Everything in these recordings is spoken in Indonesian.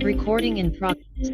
Recording in progress.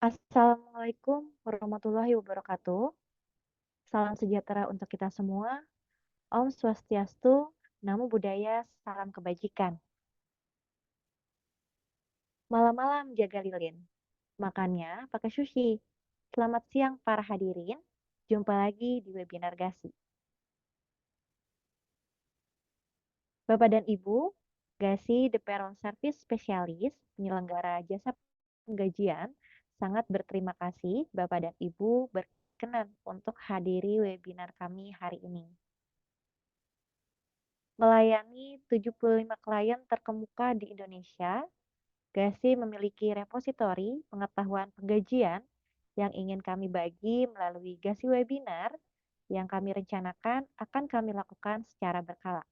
Assalamualaikum warahmatullahi wabarakatuh. Salam sejahtera untuk kita semua. Om Swastiastu, Namo Buddhaya, salam kebajikan. Malam-malam jaga lilin. Makannya pakai sushi. Selamat siang para hadirin. Jumpa lagi di webinar GASI. Bapak dan Ibu, GASI The Payroll Service Specialist, penyelenggara jasa penggajian, sangat berterima kasih Bapak dan Ibu berkenan untuk hadiri webinar kami hari ini. Melayani 75 klien terkemuka di Indonesia, GASI memiliki repositori pengetahuan penggajian yang ingin kami bagi melalui GASI webinar yang kami rencanakan akan kami lakukan secara berkala.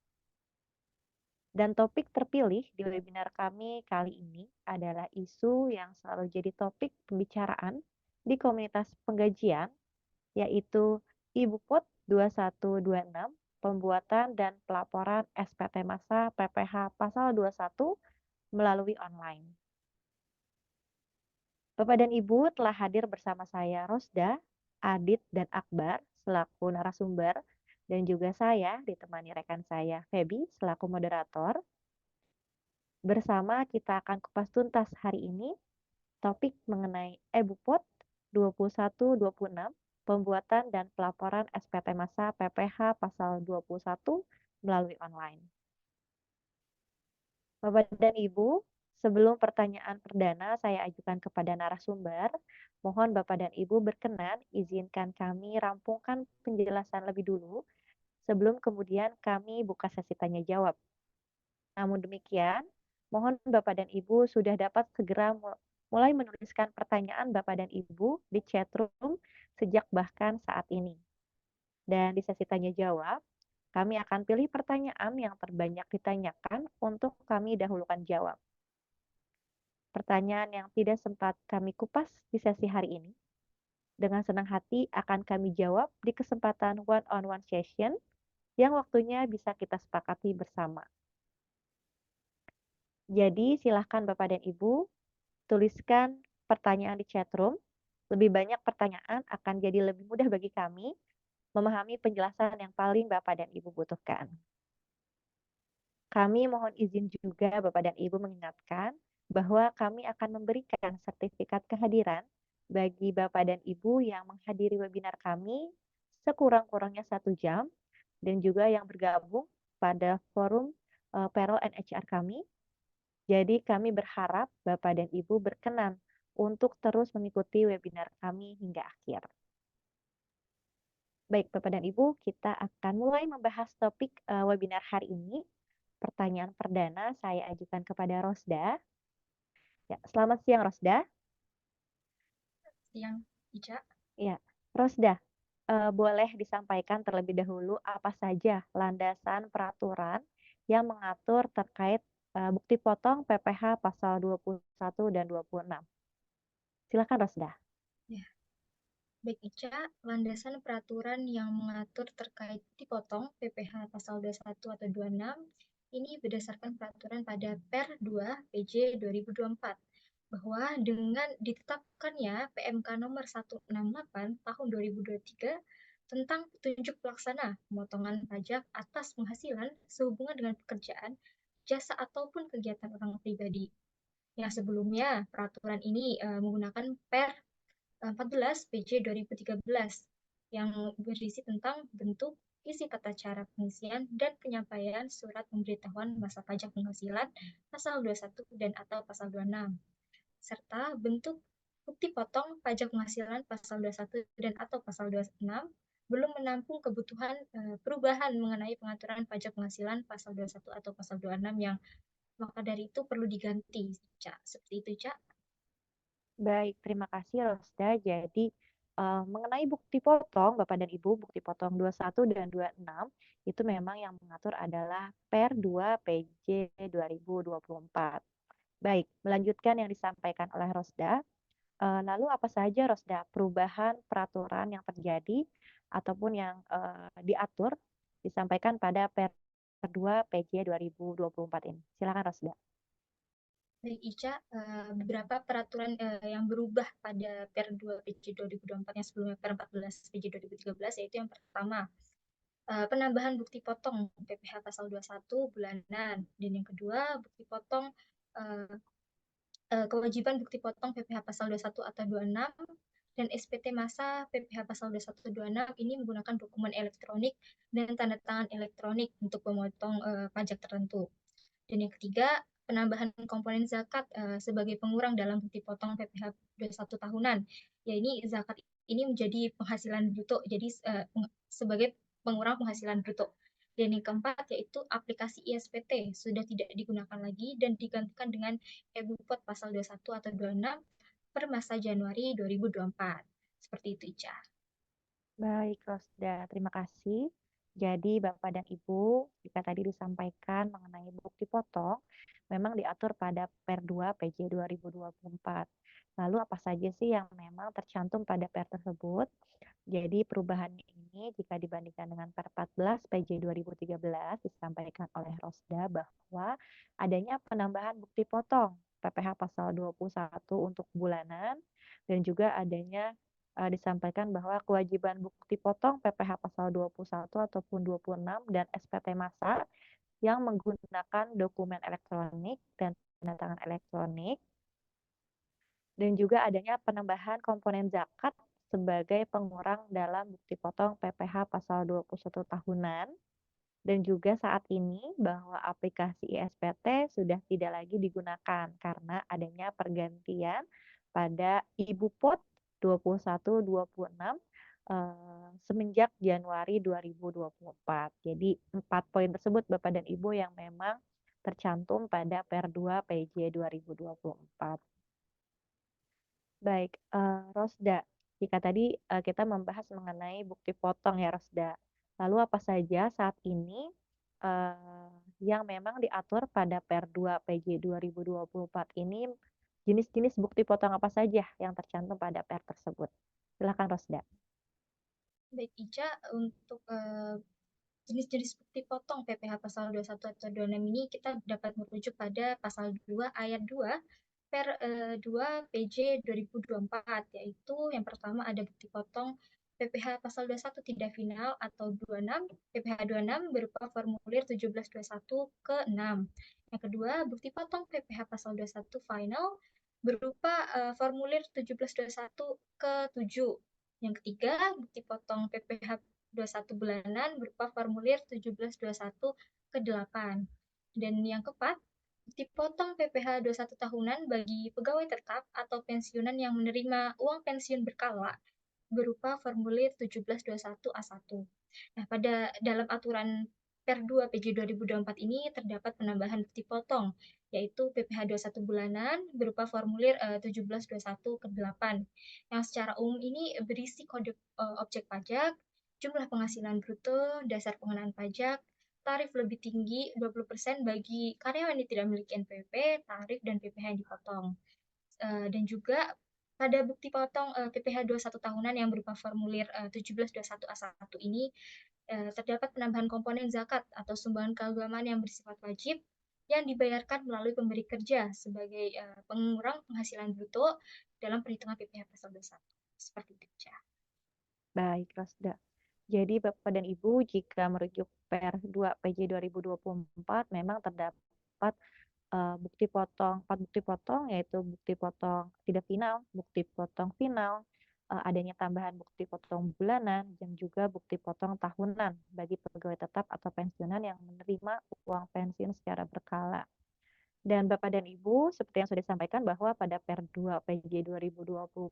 Dan topik terpilih di webinar kami kali ini adalah isu yang selalu jadi topik pembicaraan di komunitas penggajian, yaitu Ibu Pot 2126, pembuatan dan pelaporan SPT Masa PPh Pasal 21 melalui online. Bapak dan Ibu telah hadir bersama saya Rosda, Adit, dan Akbar selaku narasumber, dan juga saya ditemani rekan saya Feby selaku moderator. Bersama kita akan kupas tuntas hari ini topik mengenai EBUPOT 2126, pembuatan dan pelaporan SPT Masa PPh Pasal 21 melalui online. Bapak dan Ibu, sebelum pertanyaan perdana saya ajukan kepada narasumber, mohon Bapak dan Ibu berkenan izinkan kami rampungkan penjelasan lebih dulu sebelum kemudian kami buka sesi tanya jawab. Namun demikian, mohon Bapak dan Ibu sudah dapat segera mulai menuliskan pertanyaan Bapak dan Ibu di chat room sejak bahkan saat ini. Dan di sesi tanya jawab, kami akan pilih pertanyaan yang terbanyak ditanyakan untuk kami dahulukan jawab. Pertanyaan yang tidak sempat kami kupas di sesi hari ini, dengan senang hati akan kami jawab di kesempatan one-on-one session yang waktunya bisa kita sepakati bersama. Jadi silahkan Bapak dan Ibu tuliskan pertanyaan di chat room. Lebih banyak pertanyaan akan jadi lebih mudah bagi kami memahami penjelasan yang paling Bapak dan Ibu butuhkan. Kami mohon izin juga Bapak dan Ibu mengingatkan bahwa kami akan memberikan sertifikat kehadiran bagi Bapak dan Ibu yang menghadiri webinar kami sekurang-kurangnya 1 jam dan juga yang bergabung pada forum Payroll and HR kami. Jadi kami berharap Bapak dan Ibu berkenan untuk terus mengikuti webinar kami hingga akhir. Baik Bapak dan Ibu, kita akan mulai membahas topik webinar hari ini. Pertanyaan perdana saya ajukan kepada Rosda. Ya, selamat siang Rosda. Siang, Ica. Ya, Rosda, boleh disampaikan terlebih dahulu apa saja landasan peraturan yang mengatur terkait bukti potong PPh pasal 21 dan 26. Silakan Rosda. Ya, baik Ica, landasan peraturan yang mengatur terkait dipotong PPh pasal 21 atau 26 ini berdasarkan peraturan pada Per 2 PJ 2024 bahwa dengan ditetapkannya PMK nomor 168 tahun 2023 tentang petunjuk pelaksana pemotongan pajak atas penghasilan sehubungan dengan pekerjaan, jasa ataupun kegiatan orang pribadi. Yang sebelumnya peraturan ini menggunakan Per 14 PJ 2013 yang berisi tentang bentuk, isi tata cara pengisian dan penyampaian surat pemberitahuan masa pajak penghasilan pasal 21 dan atau pasal 26 serta bentuk bukti potong pajak penghasilan pasal 21 dan atau pasal 26 belum menampung kebutuhan perubahan mengenai pengaturan pajak penghasilan pasal 21 atau pasal 26 yang maka dari itu perlu diganti, Cak. Seperti itu, Cak. Baik, terima kasih Rosda. Jadi mengenai bukti potong, Bapak dan Ibu, bukti potong 21 dan 26 itu memang yang mengatur adalah Per 2 PJ 2024. Baik, melanjutkan yang disampaikan oleh Rosda. Lalu apa saja Rosda perubahan peraturan yang terjadi ataupun yang diatur disampaikan pada Per 2 PJ 2024 ini? Silakan Rosda. Baik Ica, beberapa peraturan yang berubah pada Per 2 PJ 2024 yang sebelumnya Per 14 PJ 2013, yaitu yang pertama, penambahan bukti potong PPh pasal 21 bulanan, dan yang kedua bukti potong eh, kewajiban bukti potong PPh pasal 21 atau 26 dan SPT masa PPh pasal 21 26 ini menggunakan dokumen elektronik dan tanda tangan elektronik untuk memotong pajak tertentu. Dan yang ketiga, penambahan komponen zakat sebagai pengurang dalam bukti potong PPh 21 tahunan. Ya ini zakat ini menjadi penghasilan bruto, jadi sebagai pengurang penghasilan bruto. Dan yang keempat yaitu aplikasi ISPT sudah tidak digunakan lagi dan digantikan dengan e-Bupot pasal 21 atau 26 per masa Januari 2024. Seperti itu, Ica. Baik, Rosda, terima kasih. Jadi, Bapak dan Ibu, jika tadi disampaikan mengenai bukti potong, memang diatur pada Per 2 PJ 2024. Lalu apa saja sih yang memang tercantum pada Per tersebut? Jadi perubahannya ini jika dibandingkan dengan Per 14 PJ 2013 disampaikan oleh Rosda bahwa adanya penambahan bukti potong PPh pasal 21 untuk bulanan dan juga adanya disampaikan bahwa kewajiban bukti potong PPh pasal 21 ataupun 26 dan SPT massa yang menggunakan dokumen elektronik dan tanda tangan elektronik dan juga adanya penambahan komponen zakat sebagai pengurang dalam bukti potong PPh pasal 21 tahunan dan juga saat ini bahwa aplikasi ISPT sudah tidak lagi digunakan karena adanya pergantian pada Ibu-Pot 21-26 semenjak Januari 2024. Jadi 4 poin tersebut Bapak dan Ibu yang memang tercantum pada Per 2 PJ 2024. Baik, Rosda, jika tadi, kita membahas mengenai bukti potong ya, Rosda. Lalu apa saja saat ini, yang memang diatur pada Per 2 PJ 2024 ini, jenis-jenis bukti potong apa saja yang tercantum pada Per tersebut? Silakan, Rosda. Baik Ica, untuk jenis-jenis bukti potong PPh pasal 21 atau 26 ini kita dapat merujuk pada pasal 2 ayat 2 per 2 PJ 2024, yaitu yang pertama ada bukti potong PPh pasal 21 tidak final atau 26, PPh 26 berupa formulir 1721 ke 6. Yang kedua, bukti potong PPh pasal 21 final berupa formulir 1721 ke 7. Yang ketiga, bukti potong PPh 21 bulanan berupa formulir 1721 ke 8. Dan yang keempat, bukti potong PPh 21 tahunan bagi pegawai tetap atau pensiunan yang menerima uang pensiun berkala berupa formulir 1721 A1. Nah, pada dalam aturan Per 2 PJ 2024 ini terdapat penambahan bukti potong, yaitu PPh 21 bulanan berupa formulir 1721 ke 8, yang secara umum ini berisi kode objek pajak, jumlah penghasilan bruto, dasar pengenaan pajak, tarif lebih tinggi 20% bagi karyawan yang tidak memiliki NPWP, tarif dan PPh yang dipotong. Dan juga pada bukti potong PPh 21 tahunan yang berupa formulir 1721 A1 ini terdapat penambahan komponen zakat atau sumbangan keagamaan yang bersifat wajib yang dibayarkan melalui pemberi kerja sebagai pengurang penghasilan bruto dalam perhitungan PPh pasal 21. Seperti itu, Ca. Baik, Rosda. Jadi Bapak dan Ibu, jika merujuk Per 2 PJ 2024 memang terdapat bukti potong, 4 bukti potong yaitu bukti potong tidak final, bukti potong final, adanya tambahan bukti potong bulanan, dan juga bukti potong tahunan bagi pegawai tetap atau pensiunan yang menerima uang pensiun secara berkala. Dan Bapak dan Ibu, seperti yang sudah disampaikan bahwa pada Per 2 PJ 2024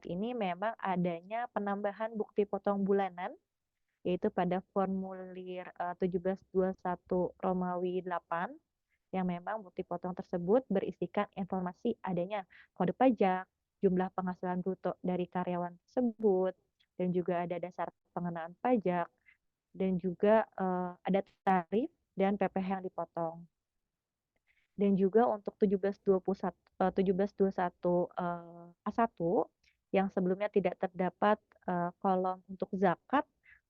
ini memang adanya penambahan bukti potong bulanan yaitu pada formulir 1721 Romawi 8 yang memang bukti potong tersebut berisikan informasi adanya kode pajak, jumlah penghasilan bruto dari karyawan tersebut, dan juga ada dasar pengenaan pajak, dan juga ada tarif dan PPh yang dipotong. Dan juga untuk 1721 A1 yang sebelumnya tidak terdapat kolom untuk zakat,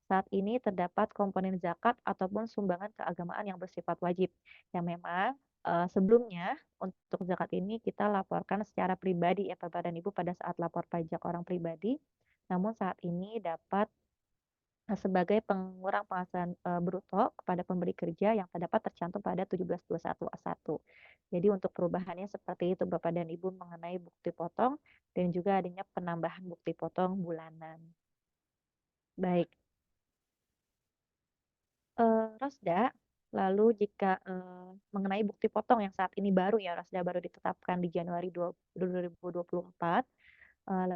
saat ini terdapat komponen zakat ataupun sumbangan keagamaan yang bersifat wajib, yang memang Sebelumnya untuk zakat ini kita laporkan secara pribadi ya Bapak dan Ibu pada saat lapor pajak orang pribadi, namun saat ini dapat sebagai pengurang penghasilan, bruto kepada pemberi kerja yang terdapat tercantum pada 1721A1. Jadi untuk perubahannya seperti itu Bapak dan Ibu mengenai bukti potong dan juga adanya penambahan bukti potong bulanan. Baik, Rosda, lalu jika, mengenai bukti potong yang saat ini baru ya Rosda, baru ditetapkan di Januari 2024,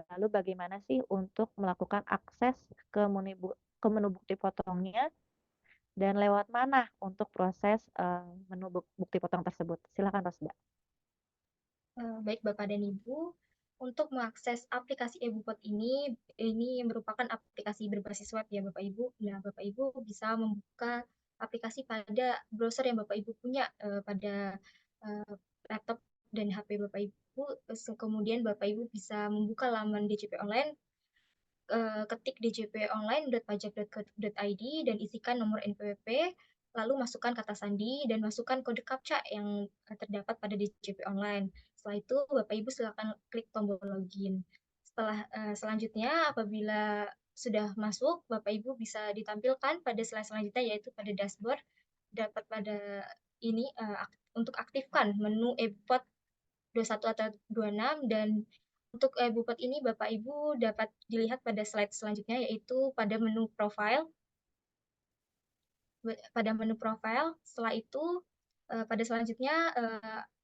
lalu bagaimana sih untuk melakukan akses ke menu bukti potongnya dan lewat mana untuk proses, menu bukti potong tersebut? Silakan Rosda. Baik Bapak dan Ibu, untuk mengakses aplikasi eBupot ini merupakan aplikasi berbasis web ya Bapak Ibu. Nah, Bapak Ibu bisa membuka aplikasi pada browser yang Bapak Ibu punya pada eh, laptop dan HP Bapak Ibu. Kemudian Bapak Ibu bisa membuka laman DJP online, ketik djponline.pajak.go.id dan isikan nomor NPWP, lalu masukkan kata sandi dan masukkan kode CAPTCHA yang terdapat pada DJP online. Setelah itu Bapak Ibu silakan klik tombol login. Selanjutnya apabila sudah masuk, Bapak Ibu bisa ditampilkan pada slide selanjutnya yaitu pada dashboard. Dapat pada ini untuk aktifkan menu e-pot 21 atau 26 dan untuk Bupet ini Bapak Ibu dapat dilihat pada slide selanjutnya yaitu pada menu profile. Setelah itu pada selanjutnya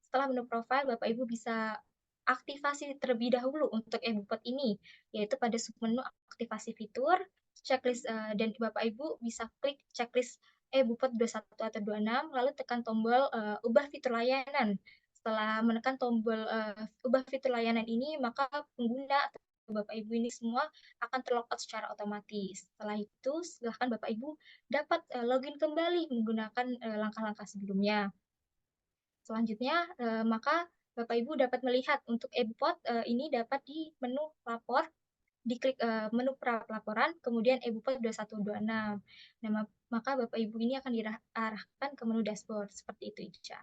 setelah menu profile Bapak Ibu bisa aktivasi terlebih dahulu untuk e-Bupet ini yaitu pada submenu aktivasi fitur checklist dan Bapak Ibu bisa klik checklist e-Bupet 21 atau 26 lalu tekan tombol ubah fitur layanan. Setelah menekan tombol ubah fitur layanan ini maka pengguna atau Bapak Ibu ini semua akan terlogout secara otomatis. Setelah itu silahkan Bapak Ibu dapat login kembali menggunakan langkah-langkah sebelumnya. Selanjutnya, maka Bapak Ibu dapat melihat untuk e-Bupot ini dapat di menu lapor, diklik menu laporan, kemudian e-Bupot 2126. Nah, maka Bapak Ibu ini akan diarahkan ke menu dashboard. Seperti itu, Ica.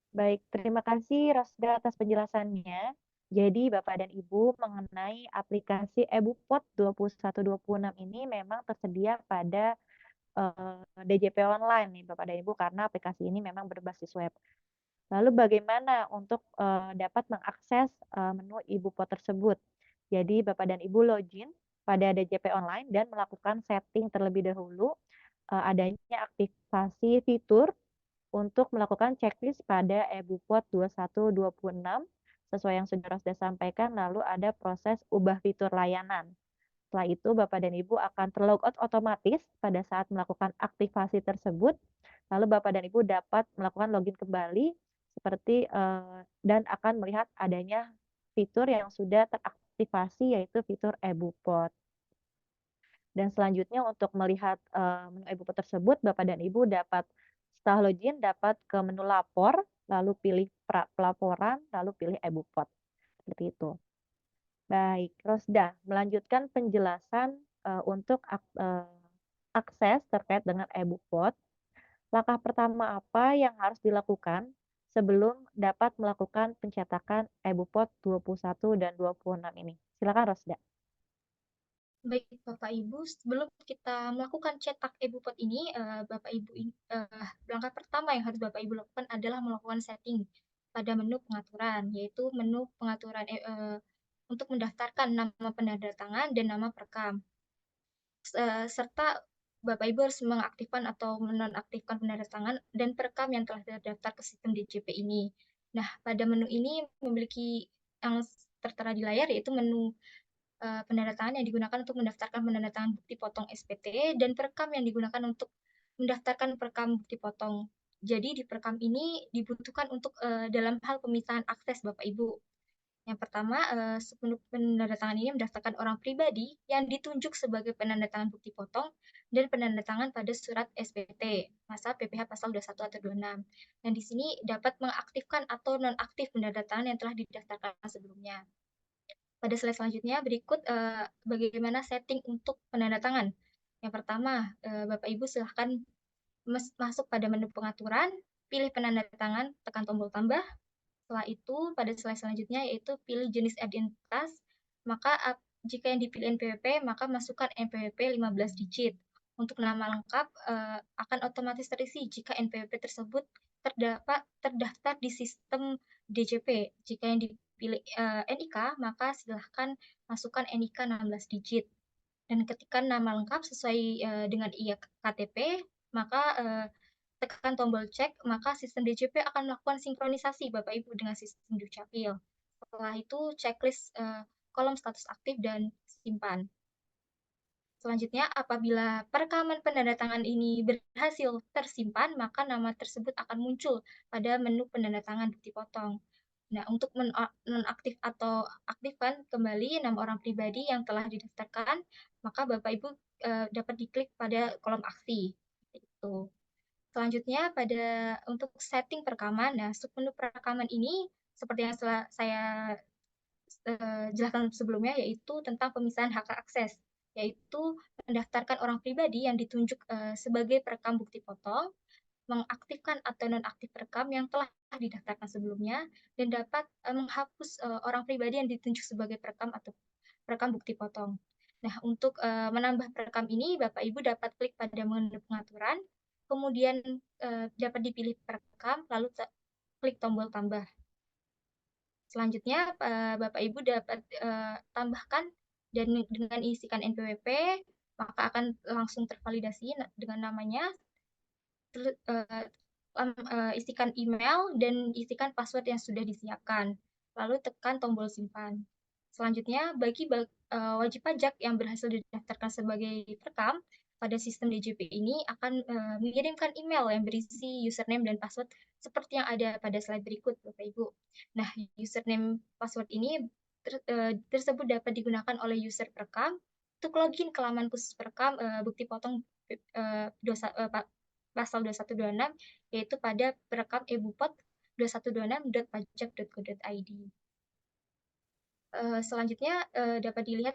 Baik, terima kasih Rosda atas penjelasannya. Jadi Bapak dan Ibu mengenai aplikasi eBukpot 2126 ini memang tersedia pada DJP online nih Bapak dan Ibu karena aplikasi ini memang berbasis web. Lalu bagaimana untuk dapat mengakses menu eBukpot tersebut? Jadi Bapak dan Ibu login pada DJP online dan melakukan setting terlebih dahulu adanya aktivasi fitur untuk melakukan checklist pada eBupot 2126 sesuai yang sudah Rosda sampaikan, lalu ada proses ubah fitur layanan. Setelah itu Bapak dan Ibu akan terlogout otomatis pada saat melakukan aktivasi tersebut, lalu Bapak dan Ibu dapat melakukan login kembali seperti dan akan melihat adanya fitur yang sudah teraktivasi yaitu fitur eBupot. Dan selanjutnya untuk melihat menu e-Bupot tersebut, Bapak dan Ibu dapat setelah login dapat ke menu lapor, lalu pilih pelaporan, lalu pilih e-Bupot. Seperti itu. Baik, Rosda, melanjutkan penjelasan untuk akses terkait dengan e-Bupot. Langkah pertama apa yang harus dilakukan sebelum dapat melakukan pencetakan e-Bupot 21 dan 26 ini? Silakan Rosda. Baik Bapak Ibu, sebelum kita melakukan cetak e-Bupot ini, langkah pertama yang harus Bapak Ibu lakukan adalah melakukan setting pada menu pengaturan, yaitu menu pengaturan untuk mendaftarkan nama penandatangan dan nama perekam. Serta Bapak Ibu harus mengaktifkan atau menonaktifkan penandatangan dan perekam yang telah terdaftar ke sistem DJP ini. Nah, pada menu ini memiliki yang tertera di layar yaitu menu penandatangan yang digunakan untuk mendaftarkan penandatangan bukti potong SPT dan perekam yang digunakan untuk mendaftarkan perekam bukti potong. Jadi di perekam ini dibutuhkan untuk dalam hal pemisahan akses Bapak Ibu. Yang pertama, penandatangan ini mendaftarkan orang pribadi yang ditunjuk sebagai penandatangan bukti potong dan penandatangan pada surat SPT, masa PPh pasal 21 atau 26. Dan di sini dapat mengaktifkan atau nonaktif penandatangan yang telah didaftarkan sebelumnya. Pada slide selanjutnya berikut bagaimana setting untuk penandatangan. Yang pertama, Bapak Ibu silahkan masuk pada menu pengaturan, pilih penanda tangan, tekan tombol tambah. Setelah itu, pada slide selanjutnya yaitu pilih jenis identitas. Maka jika yang dipilih NPWP, maka masukkan NPWP 15 digit. Untuk nama lengkap akan otomatis terisi jika NPWP tersebut terdaftar di sistem DJP. Jika yang dipilih NIK, maka silahkan masukkan NIK 16 digit. Dan ketika nama lengkap sesuai dengan KTP, maka tekan tombol cek, maka sistem DJP akan melakukan sinkronisasi Bapak Ibu dengan sistem Dukcapil. Setelah itu checklist kolom status aktif dan simpan. Selanjutnya, apabila perekaman penandatangan ini berhasil tersimpan, maka nama tersebut akan muncul pada menu penandatangan bukti potong. Nah, untuk menonaktif atau aktifkan kembali nama orang pribadi yang telah didaftarkan, maka Bapak Ibu dapat diklik pada kolom aksi. Itu. Selanjutnya untuk setting perekaman, nah submenu perekaman ini seperti yang saya jelaskan sebelumnya, yaitu tentang pemisahan hak akses, yaitu mendaftarkan orang pribadi yang ditunjuk sebagai perekam bukti potong, mengaktifkan atau nonaktif perekam yang telah didaftarkan sebelumnya, dan dapat menghapus orang pribadi yang ditunjuk sebagai perekam atau perekam bukti potong. Nah, untuk menambah perekam ini, Bapak Ibu dapat klik pada menu pengaturan, kemudian dapat dipilih perekam, lalu klik tombol tambah. Selanjutnya, Bapak Ibu dapat tambahkan dan dengan isikan NPWP, maka akan langsung tervalidasi dengan namanya. Isikan email dan isikan password yang sudah disiapkan. Lalu tekan tombol simpan. Selanjutnya, bagi wajib pajak yang berhasil didaftarkan sebagai perekam pada sistem DJP ini akan mengirimkan email yang berisi username dan password seperti yang ada pada slide berikut, Bapak Ibu. Nah, username password ini tersebut dapat digunakan oleh user perekam untuk login ke laman khusus perekam bukti potong pasal 2126, yaitu pada perekam ebupot 2126.pajak.go.id. Selanjutnya dapat dilihat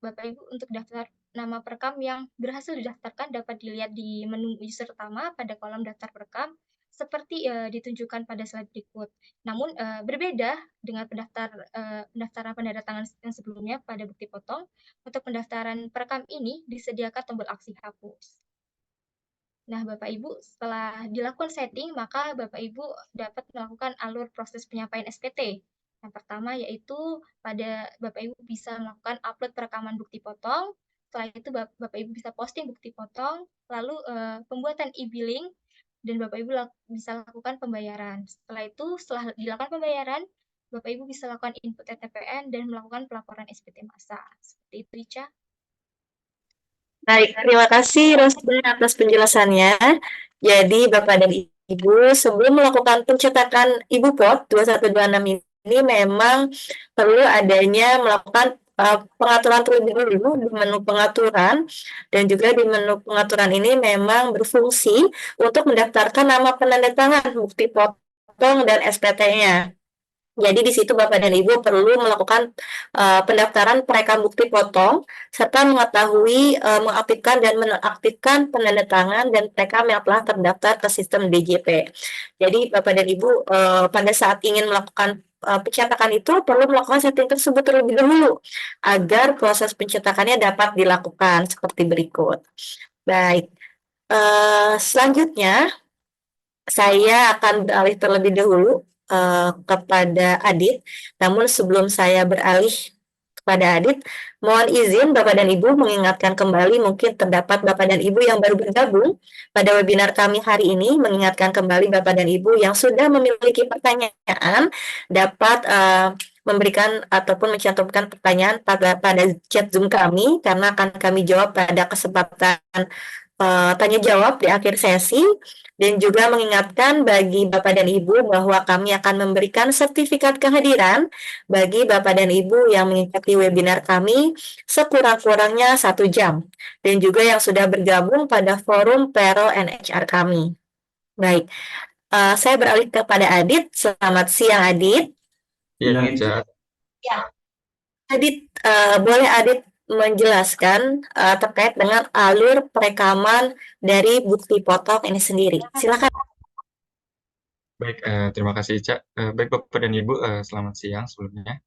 Bapak Ibu untuk daftar nama perekam yang berhasil didaftarkan dapat dilihat di menu user utama pada kolom daftar perekam seperti ditunjukkan pada slide berikut. Namun berbeda dengan pendaftaran penandatangan yang sebelumnya pada bukti potong, untuk pendaftaran perekam ini disediakan tombol aksi hapus. Nah, Bapak Ibu, setelah dilakukan setting, maka Bapak Ibu dapat melakukan alur proses penyampaian SPT. Yang pertama yaitu pada Bapak Ibu bisa melakukan upload perekaman bukti potong, setelah itu Bapak Ibu bisa posting bukti potong, lalu pembuatan e-billing, dan Bapak Ibu bisa lakukan pembayaran. Setelah itu, setelah dilakukan pembayaran, Bapak Ibu bisa lakukan input TTPN dan melakukan pelaporan SPT massa. Seperti itu, Ica. Baik, terima kasih Rosda atas penjelasannya. Jadi Bapak dan Ibu, sebelum melakukan pencetakan Ibu Pot 2126 ini memang perlu adanya melakukan pengaturan terlebih dulu di menu pengaturan, dan juga di menu pengaturan ini memang berfungsi untuk mendaftarkan nama penandatangan bukti potong dan SPT-nya. Jadi di situ Bapak dan Ibu perlu melakukan pendaftaran perekam bukti potong serta mengetahui mengaktifkan dan menonaktifkan penandatangan dan perekam yang telah terdaftar ke sistem DJP. Jadi Bapak dan Ibu pada saat ingin melakukan pencetakan itu perlu melakukan setting tersebut terlebih dahulu agar proses pencetakannya dapat dilakukan seperti berikut. Baik, selanjutnya saya akan beralih terlebih dahulu kepada Adit. Namun sebelum saya beralih kepada Adit, mohon izin Bapak dan Ibu mengingatkan kembali, mungkin terdapat Bapak dan Ibu yang baru bergabung pada webinar kami hari ini, mengingatkan kembali Bapak dan Ibu yang sudah memiliki pertanyaan dapat memberikan ataupun mencantumkan pertanyaan pada chat Zoom kami, karena akan kami jawab pada kesempatan tanya jawab di akhir sesi. Dan juga mengingatkan bagi Bapak dan Ibu bahwa kami akan memberikan sertifikat kehadiran bagi Bapak dan Ibu yang mengikuti webinar kami sekurang-kurangnya 1 jam, dan juga yang sudah bergabung pada forum Payroll and HR kami. Baik, saya beralih kepada Adit. Selamat siang Adit. Iya, Ica. Adit, boleh Adit menjelaskan terkait dengan alur perekaman dari bukti potong ini sendiri? Silakan. Baik, terima kasih, Ica. Baik, Bapak dan Ibu, selamat siang sebelumnya.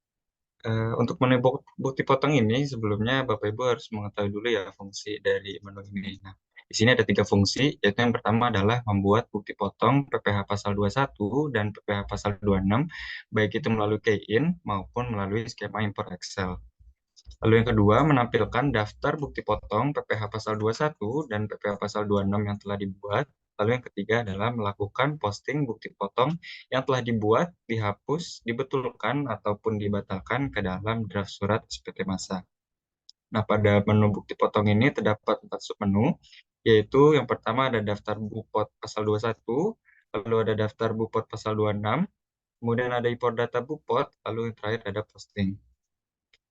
Untuk menu bukti potong ini, sebelumnya Bapak Ibu harus mengetahui dulu ya fungsi dari menu ini. Nah, di sini ada 3 fungsi, yaitu yang pertama adalah membuat bukti potong PPh Pasal 21 dan PPh Pasal 26, baik itu melalui key-in maupun melalui skema import Excel. Lalu yang kedua, menampilkan daftar bukti potong PPh Pasal 21 dan PPh Pasal 26 yang telah dibuat. Lalu yang ketiga adalah melakukan posting bukti potong yang telah dibuat, dihapus, dibetulkan, ataupun dibatalkan ke dalam draft surat SPT Masa. Nah, pada menu bukti potong ini terdapat 4 submenu, yaitu yang pertama ada daftar bupot Pasal 21, lalu ada daftar bupot Pasal 26, kemudian ada import data bupot, lalu yang terakhir ada posting.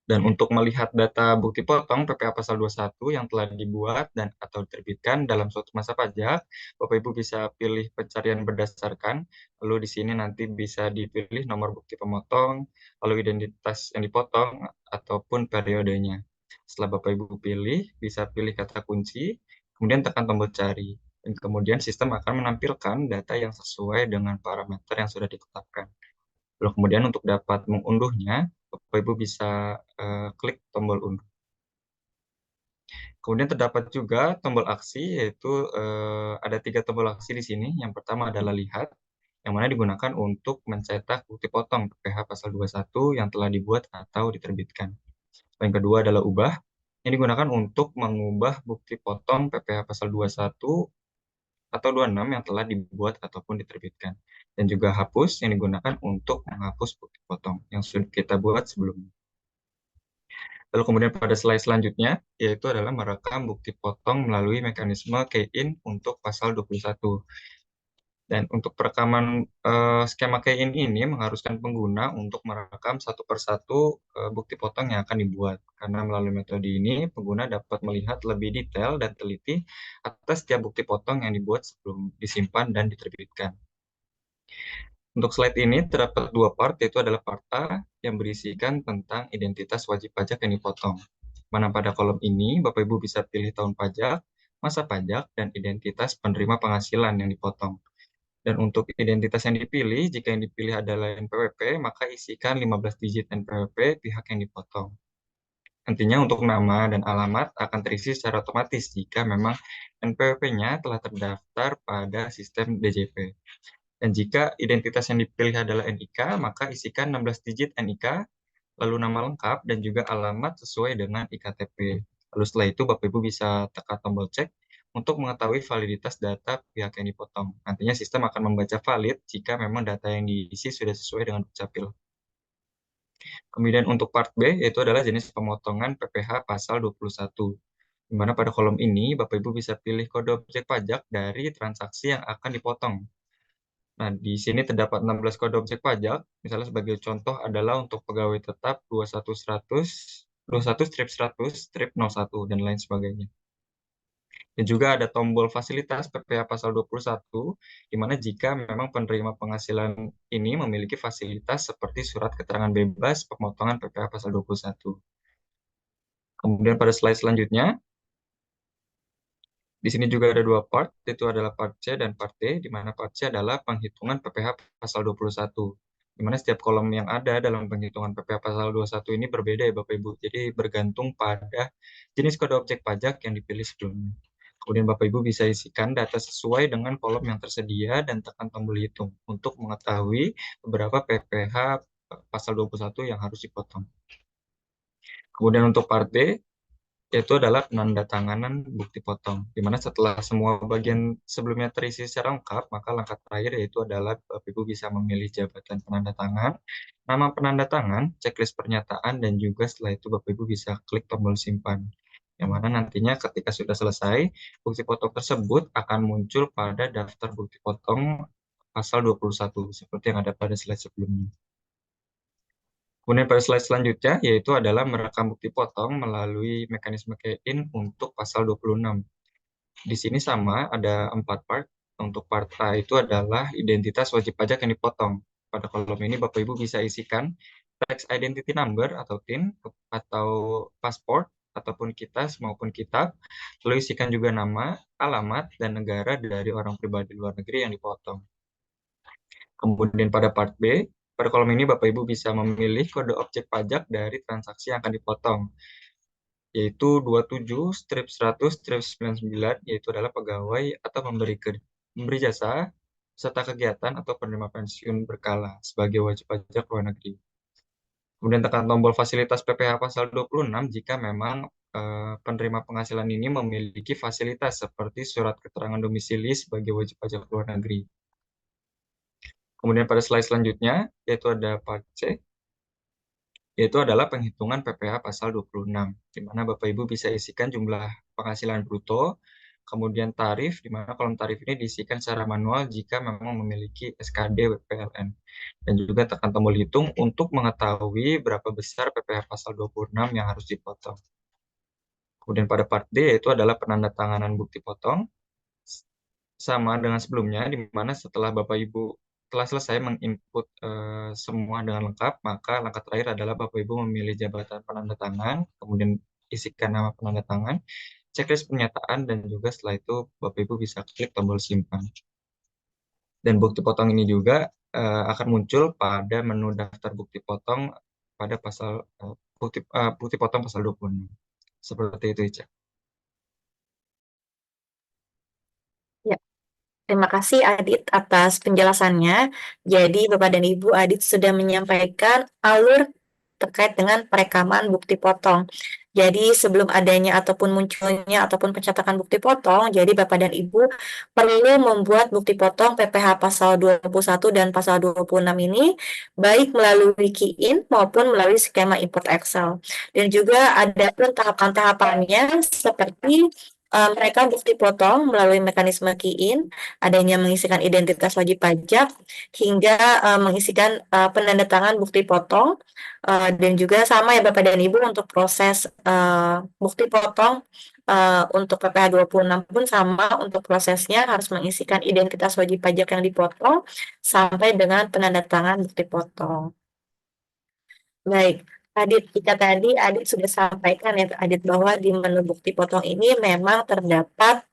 Dan untuk melihat data bukti potong PPh Pasal 21 yang telah dibuat dan atau diterbitkan dalam suatu masa pajak, Bapak Ibu bisa pilih pencarian berdasarkan, lalu di sini nanti bisa dipilih nomor bukti pemotong, lalu identitas yang dipotong, ataupun periodenya. Setelah Bapak Ibu pilih, bisa pilih kata kunci, kemudian tekan tombol cari. Dan kemudian sistem akan menampilkan data yang sesuai dengan parameter yang sudah ditetapkan. Lalu kemudian untuk dapat mengunduhnya, Bapak Ibu bisa klik tombol unduh. Kemudian terdapat juga tombol aksi, yaitu ada 3 tombol aksi di sini. Yang pertama adalah lihat, yang mana digunakan untuk mencetak bukti potong PPh Pasal 21 yang telah dibuat atau diterbitkan. Yang kedua adalah ubah, yang digunakan untuk mengubah bukti potong PPh Pasal 21 atau 26 yang telah dibuat ataupun diterbitkan. Dan juga hapus yang digunakan untuk menghapus bukti potong yang sudah kita buat sebelumnya. Lalu kemudian pada slide selanjutnya, yaitu adalah merekam bukti potong melalui mekanisme key-in untuk pasal 21. Dan untuk perekaman skema key-in ini mengharuskan pengguna untuk merekam satu persatu bukti potong yang akan dibuat. Karena melalui metode ini, pengguna dapat melihat lebih detail dan teliti atas setiap bukti potong yang dibuat sebelum disimpan dan diterbitkan. Untuk slide ini terdapat 2 part, yaitu adalah part A yang berisikan tentang identitas wajib pajak yang dipotong. Mana pada kolom ini, Bapak Ibu bisa pilih tahun pajak, masa pajak, dan identitas penerima penghasilan yang dipotong. Dan untuk identitas yang dipilih, jika yang dipilih adalah NPWP, maka isikan 15 digit NPWP pihak yang dipotong. Nantinya untuk nama dan alamat akan terisi secara otomatis jika memang NPWP-nya telah terdaftar pada sistem DJP. Dan jika identitas yang dipilih adalah NIK, maka isikan 16 digit NIK, lalu nama lengkap dan juga alamat sesuai dengan IKTP. Lalu setelah itu Bapak Ibu bisa tekan tombol cek untuk mengetahui validitas data pihak yang dipotong. Nantinya sistem akan membaca valid jika memang data yang diisi sudah sesuai dengan Dukcapil. Kemudian untuk part B, yaitu adalah jenis pemotongan PPh Pasal 21. Di mana pada kolom ini Bapak Ibu bisa pilih kode objek pajak dari transaksi yang akan dipotong. Nah, di sini terdapat 16 kode objek pajak. Misalnya sebagai contoh adalah untuk pegawai tetap 21 strip 100 strip 01 dan lain sebagainya. Dan juga ada tombol fasilitas PPh Pasal 21, di mana jika memang penerima penghasilan ini memiliki fasilitas seperti surat keterangan bebas pemotongan PPh Pasal 21. Kemudian pada slide selanjutnya, di sini juga ada 2 part, yaitu adalah part C dan part D, di mana part C adalah penghitungan PPh Pasal 21. Di mana setiap kolom yang ada dalam penghitungan PPh Pasal 21 ini berbeda ya Bapak Ibu. Jadi bergantung pada jenis kode objek pajak yang dipilih sebelumnya. Kemudian Bapak Ibu bisa isikan data sesuai dengan kolom yang tersedia dan tekan tombol hitung untuk mengetahui beberapa PPh Pasal 21 yang harus dipotong. Kemudian untuk part D, yaitu adalah penandatanganan bukti potong, di mana setelah semua bagian sebelumnya terisi secara lengkap, maka langkah terakhir yaitu adalah Bapak Ibu bisa memilih jabatan penanda tangan, nama penanda tangan, checklist pernyataan, dan juga setelah itu Bapak Ibu bisa klik tombol simpan. Yang mana nantinya ketika sudah selesai, bukti potong tersebut akan muncul pada daftar bukti potong pasal 21, seperti yang ada pada slide sebelumnya. Kemudian pada slide selanjutnya, yaitu adalah merekam bukti potong melalui mekanisme key-in untuk pasal 26. Di sini sama, ada 4 part. Untuk part A itu adalah identitas wajib pajak yang dipotong. Pada kolom ini Bapak Ibu bisa isikan tax identity number atau TIN, atau pasport, ataupun KITAS maupun kitab. Lalu isikan juga nama, alamat, dan negara dari orang pribadi luar negeri yang dipotong. Kemudian pada part B, pada kolom ini Bapak Ibu bisa memilih kode objek pajak dari transaksi yang akan dipotong, yaitu 27 strip 100 strip 99, yaitu adalah pegawai atau memberi jasa, serta kegiatan atau penerima pensiun berkala sebagai wajib pajak luar negeri. Kemudian tekan tombol fasilitas PPh pasal 26 jika memang penerima penghasilan ini memiliki fasilitas seperti surat keterangan domisili sebagai wajib pajak luar negeri. Kemudian pada slide selanjutnya, yaitu ada part C, yaitu adalah penghitungan PPh pasal 26, di mana Bapak Ibu bisa isikan jumlah penghasilan bruto, kemudian tarif, di mana kolom tarif ini diisikan secara manual jika memang memiliki SKD WPLN. Dan juga tekan tombol hitung untuk mengetahui berapa besar PPh pasal 26 yang harus dipotong. Kemudian pada part D, yaitu adalah penandatanganan bukti potong, sama dengan sebelumnya, di mana setelah Bapak Ibu telah selesai menginput semua dengan lengkap, maka langkah terakhir adalah Bapak Ibu memilih jabatan penandatangan, kemudian isikan nama penandatangan, checklist pernyataan, dan juga setelah itu Bapak Ibu bisa klik tombol simpan. Dan bukti potong ini juga akan muncul pada menu daftar bukti potong pada pasal bukti potong pasal 26. Seperti itu, Ica. Ya, terima kasih Adit atas penjelasannya. Jadi Bapak dan Ibu, Adit sudah menyampaikan alur terkait dengan perekaman bukti potong. Jadi sebelum adanya ataupun munculnya ataupun pencetakan bukti potong, jadi Bapak dan Ibu perlu membuat bukti potong PPh pasal 21 dan pasal 26 ini baik melalui key-in maupun melalui skema import Excel. Dan juga ada pun tahapan-tahapannya seperti mereka bukti potong melalui mekanisme key-in, adanya mengisikan identitas wajib pajak, hingga mengisikan penandatangan bukti potong, dan juga sama ya Bapak dan Ibu untuk proses bukti potong untuk PPh 26 pun sama untuk prosesnya harus mengisikan identitas wajib pajak yang dipotong sampai dengan penandatangan bukti potong. Baik, Adit, jika tadi Adit sudah sampaikan ya Adit bahwa di menu bukti potong ini memang terdapat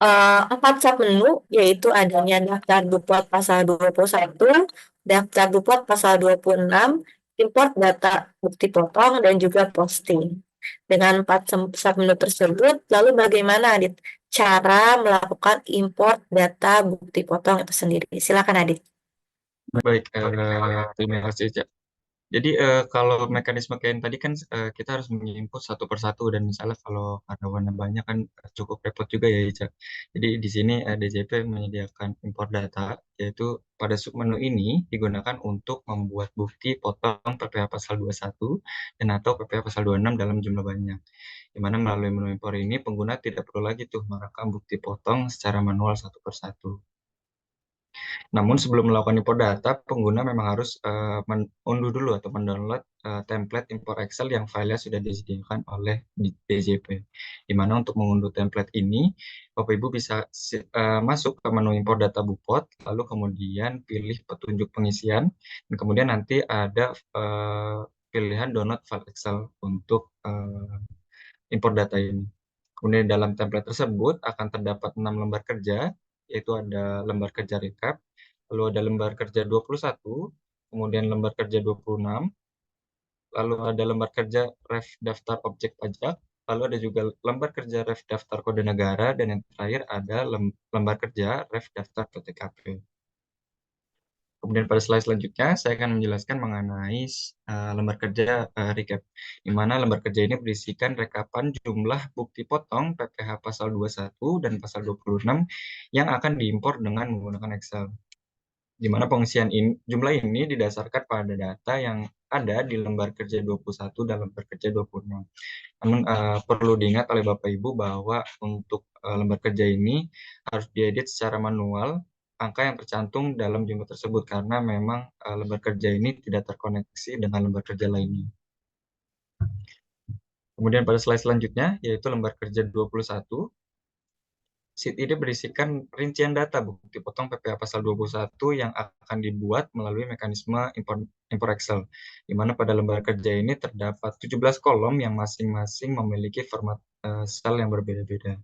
4 submenu, yaitu adanya daftar bupot pasal 21, daftar bupot pasal 26, import data bukti potong, dan juga posting. Dengan 4 submenu tersebut, lalu bagaimana Adit cara melakukan import data bukti potong itu sendiri? Silakan Adit. Baik, terima kasih, Ica. Jadi kalau mekanisme kayak yang tadi kan kita harus menginput satu persatu, dan misalnya kalau karyawannya banyak kan cukup repot juga ya, Ica. Jadi di sini DJP menyediakan import data, yaitu pada submenu ini digunakan untuk membuat bukti potong PPh pasal 21 dan atau PPh pasal 26 dalam jumlah banyak. Di mana melalui menu import ini pengguna tidak perlu lagi tuh merekam bukti potong secara manual satu persatu. Namun sebelum melakukan import data, pengguna memang harus mengunduh dulu atau mendownload template import Excel yang filenya sudah disediakan oleh DJP. Di mana untuk mengunduh template ini, Bapak Ibu bisa masuk ke menu import data Bupot, lalu kemudian pilih petunjuk pengisian, dan kemudian nanti ada pilihan download file Excel untuk import data ini. Kemudian dalam template tersebut akan terdapat 6 lembar kerja, yaitu ada lembar kerja recap, lalu ada lembar kerja 21, kemudian lembar kerja 26, lalu ada lembar kerja ref daftar objek pajak, lalu ada juga lembar kerja ref daftar kode negara, dan yang terakhir ada lembar kerja ref daftar PTKP. Kemudian pada slide selanjutnya, saya akan menjelaskan mengenai lembar kerja recap, di mana lembar kerja ini berisikan rekapan jumlah bukti potong PPh pasal 21 dan pasal 26 yang akan diimpor dengan menggunakan Excel. Di mana pengisian jumlah ini didasarkan pada data yang ada di lembar kerja 21 dan lembar kerja 26. Namun perlu diingat oleh Bapak Ibu bahwa untuk lembar kerja ini harus diedit secara manual angka yang tercantum dalam jumlah tersebut, karena memang lembar kerja ini tidak terkoneksi dengan lembar kerja lainnya. Kemudian pada slide selanjutnya, yaitu lembar kerja 21, sheet ini berisikan rincian data bukti potong PPh pasal 21 yang akan dibuat melalui mekanisme import Excel, di mana pada lembar kerja ini terdapat 17 kolom yang masing-masing memiliki format sel yang berbeda-beda.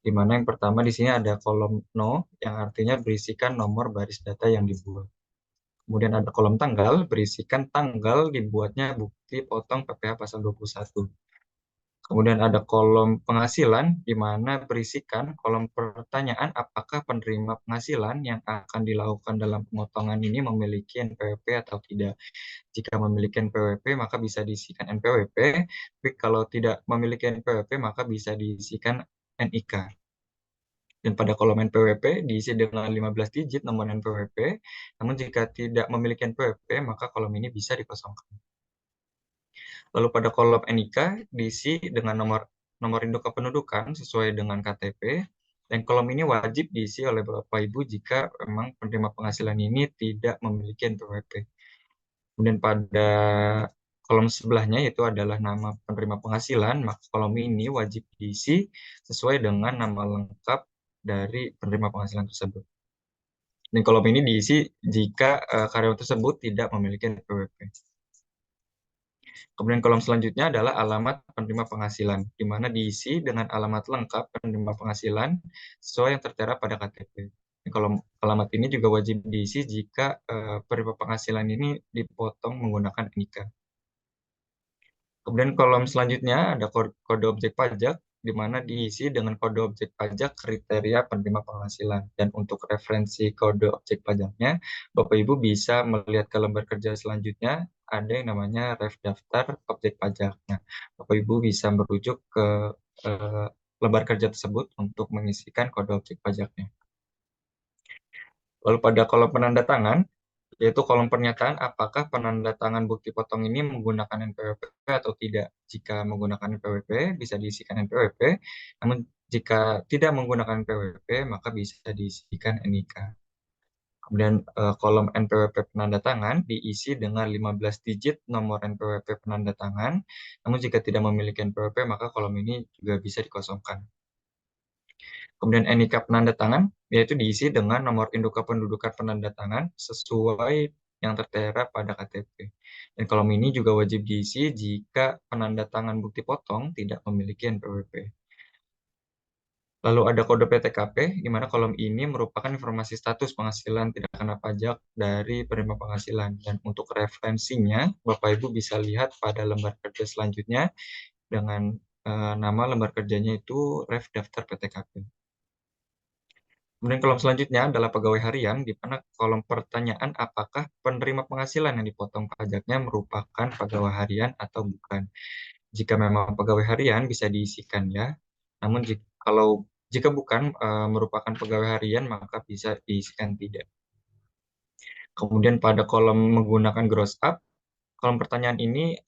di mana yang pertama di sini ada kolom no, yang artinya berisikan nomor baris data yang dibuat. Kemudian ada kolom tanggal, berisikan tanggal dibuatnya bukti potong PPh pasal 21. Kemudian ada kolom penghasilan, di mana berisikan kolom pertanyaan apakah penerima penghasilan yang akan dilakukan dalam pemotongan ini memiliki NPWP atau tidak. Jika memiliki NPWP, maka bisa diisikan NPWP, tapi kalau tidak memiliki NPWP, maka bisa diisikan NIK. Dan pada kolom NPWP diisi dengan 15 digit nomor NPWP, namun jika tidak memiliki NPWP, maka kolom ini bisa dikosongkan. Lalu pada kolom NIK diisi dengan nomor induk kependudukan sesuai dengan KTP, dan kolom ini wajib diisi oleh Bapak Ibu jika memang penerima penghasilan ini tidak memiliki NPWP. Kemudian pada kolom sebelahnya itu adalah nama penerima penghasilan, maka kolom ini wajib diisi sesuai dengan nama lengkap dari penerima penghasilan tersebut. Dan kolom ini diisi jika karyawan tersebut tidak memiliki NPWP. Kemudian kolom selanjutnya adalah alamat penerima penghasilan, di mana diisi dengan alamat lengkap penerima penghasilan sesuai yang tertera pada KTP. Kolom alamat ini juga wajib diisi jika penerima penghasilan ini dipotong menggunakan NIK. Kemudian kolom selanjutnya ada kode objek pajak, di mana diisi dengan kode objek pajak kriteria penerima penghasilan. Dan untuk referensi kode objek pajaknya, Bapak Ibu bisa melihat ke lembar kerja selanjutnya, ada yang namanya ref daftar objek pajak. Nah, Bapak Ibu bisa merujuk ke lembar kerja tersebut untuk mengisikan kode objek pajaknya. Lalu pada kolom penanda tangan, yaitu kolom pernyataan apakah penandatangan bukti potong ini menggunakan NPWP atau tidak. Jika menggunakan NPWP, bisa diisikan NPWP, namun jika tidak menggunakan NPWP, maka bisa diisikan NIK. Kemudian kolom NPWP penandatangan diisi dengan 15 digit nomor NPWP penandatangan, namun jika tidak memiliki NPWP, maka kolom ini juga bisa dikosongkan. Kemudian NIK penanda tangan, yaitu diisi dengan nomor induk kependudukan penanda tangan sesuai yang tertera pada KTP. Dan kolom ini juga wajib diisi jika penanda tangan bukti potong tidak memiliki NPWP. Lalu ada kode PTKP, di mana kolom ini merupakan informasi status penghasilan tidak kena pajak dari penerima penghasilan. Dan untuk referensinya, Bapak Ibu bisa lihat pada lembar kerja selanjutnya dengan nama lembar kerjanya itu ref daftar PTKP. Kemudian kolom selanjutnya adalah pegawai harian, di mana kolom pertanyaan apakah penerima penghasilan yang dipotong pajaknya merupakan pegawai harian atau bukan. Jika memang pegawai harian bisa diisikan ya, namun jika bukan merupakan pegawai harian maka bisa diisikan tidak. Kemudian pada kolom menggunakan gross up, kolom pertanyaan ini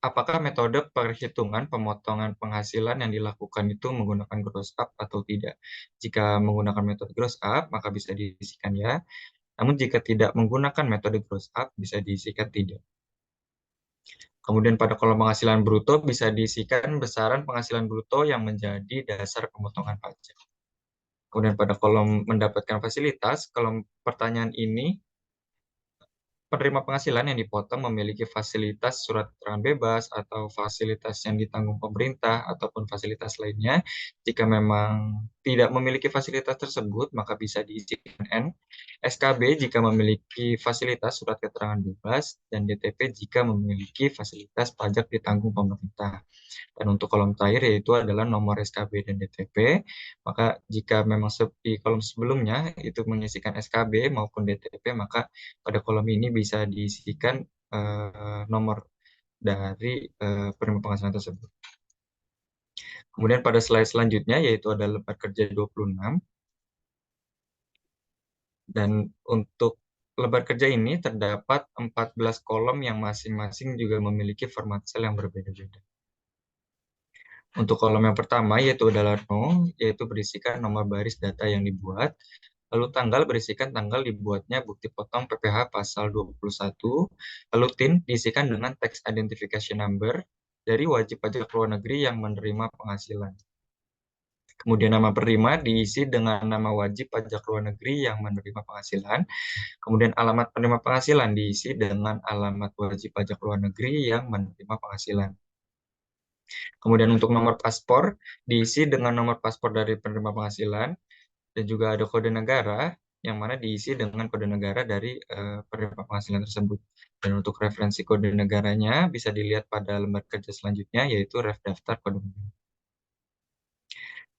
apakah metode perhitungan pemotongan penghasilan yang dilakukan itu menggunakan gross up atau tidak? Jika menggunakan metode gross up, maka bisa diisikan ya. Namun jika tidak menggunakan metode gross up, bisa diisikan tidak. Kemudian pada kolom penghasilan bruto bisa diisikan besaran penghasilan bruto yang menjadi dasar pemotongan pajak. Kemudian pada kolom mendapatkan fasilitas, kolom pertanyaan ini penerima penghasilan yang dipotong memiliki fasilitas surat keterangan bebas atau fasilitas yang ditanggung pemerintah ataupun fasilitas lainnya. Jika memang tidak memiliki fasilitas tersebut, maka bisa diisikan N. SKB jika memiliki fasilitas surat keterangan bebas, dan DTP jika memiliki fasilitas pajak ditanggung pemerintah. Dan untuk kolom terakhir yaitu adalah nomor SKB dan DTP. Maka jika memang di kolom sebelumnya itu mengisikan SKB maupun DTP, maka pada kolom ini bisa diisikan nomor dari penerima penghasilan tersebut. Kemudian pada slide selanjutnya yaitu ada lembar kerja 26. Dan untuk lembar kerja ini terdapat 14 kolom yang masing-masing juga memiliki format sel yang berbeda-beda. Untuk kolom yang pertama yaitu adalah no, yaitu berisikan nomor baris data yang dibuat. Lalu tanggal berisikan tanggal dibuatnya bukti potong PPh pasal 21. Lalu TIN diisikan dengan Tax Identification Number dari wajib pajak luar negeri yang menerima penghasilan. Kemudian nama penerima diisi dengan nama wajib pajak luar negeri yang menerima penghasilan. Kemudian alamat penerima penghasilan diisi dengan alamat wajib pajak luar negeri yang menerima penghasilan. Kemudian untuk nomor paspor diisi dengan nomor paspor dari penerima penghasilan dan juga ada kode negara yang mana diisi dengan kode negara dari penerima penghasilan tersebut. Dan untuk referensi kode negaranya bisa dilihat pada lembar kerja selanjutnya yaitu ref daftar kode negara.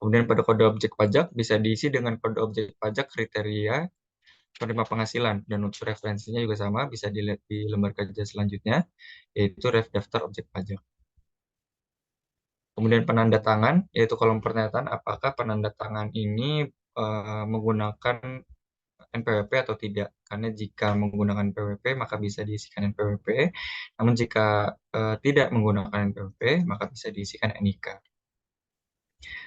Kemudian pada kode objek pajak bisa diisi dengan kode objek pajak kriteria penerima penghasilan dan untuk referensinya juga sama bisa dilihat di lembar kerja selanjutnya yaitu ref daftar objek pajak. Kemudian penanda tangan, yaitu kolom pernyataan apakah penanda tangan ini menggunakan NPWP atau tidak. Karena jika menggunakan NPWP, maka bisa diisikan NPWP. Namun jika tidak menggunakan NPWP, maka bisa diisikan NIK.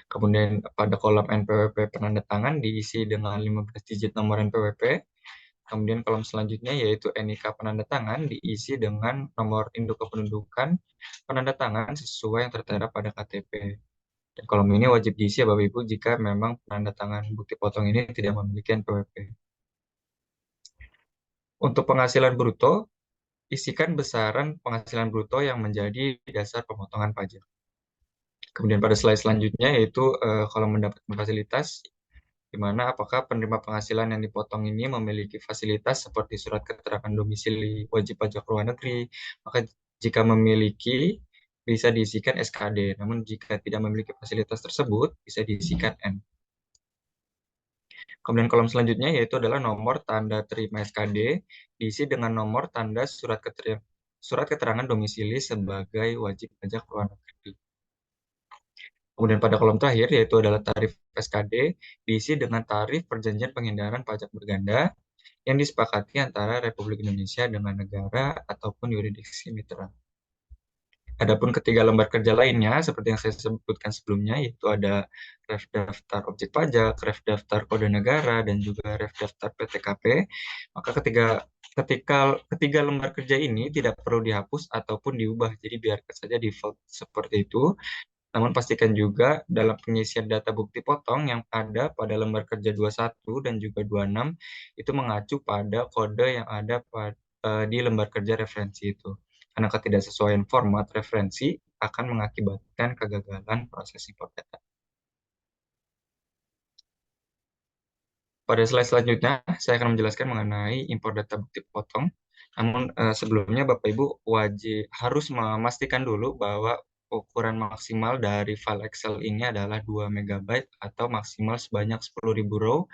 Kemudian pada kolom NPWP penanda tangan diisi dengan 15 digit nomor NPWP. Kemudian kolom selanjutnya yaitu NIK penanda tangan diisi dengan nomor induk kependudukan penanda tangan sesuai yang tertera pada KTP. Dan kolom ini wajib diisi ya Bapak Ibu jika memang penanda tangan bukti potong ini tidak memiliki NPWP. Untuk penghasilan bruto, isikan besaran penghasilan bruto yang menjadi dasar pemotongan pajak. Kemudian pada slide selanjutnya yaitu kolom mendapatkan fasilitas, di mana apakah penerima penghasilan yang dipotong ini memiliki fasilitas seperti surat keterangan domisili wajib pajak luar negeri, maka jika memiliki bisa diisikan SKD, namun jika tidak memiliki fasilitas tersebut bisa diisikan N. Kemudian kolom selanjutnya yaitu adalah nomor tanda terima SKD diisi dengan nomor tanda surat keterangan domisili sebagai wajib pajak luar negeri. Kemudian pada kolom terakhir yaitu adalah tarif SKD diisi dengan tarif perjanjian penghindaran pajak berganda yang disepakati antara Republik Indonesia dengan negara ataupun yurisdiksi mitra. Adapun ketiga lembar kerja lainnya, seperti yang saya sebutkan sebelumnya, yaitu ada ref daftar objek pajak, ref daftar kode negara, dan juga ref daftar PTKP, maka ketiga lembar kerja ini tidak perlu dihapus ataupun diubah, jadi biarkan saja default seperti itu. Namun pastikan juga dalam pengisian data bukti potong yang ada pada lembar kerja 21 dan juga 26 itu mengacu pada kode yang ada di lembar kerja referensi itu. Karena ketidaksesuaian format referensi akan mengakibatkan kegagalan proses import data. Pada slide selanjutnya, saya akan menjelaskan mengenai import data bukti potong. Namun sebelumnya Bapak Ibu harus memastikan dulu bahwa ukuran maksimal dari file Excel ini adalah 2 MB atau maksimal sebanyak 10.000 row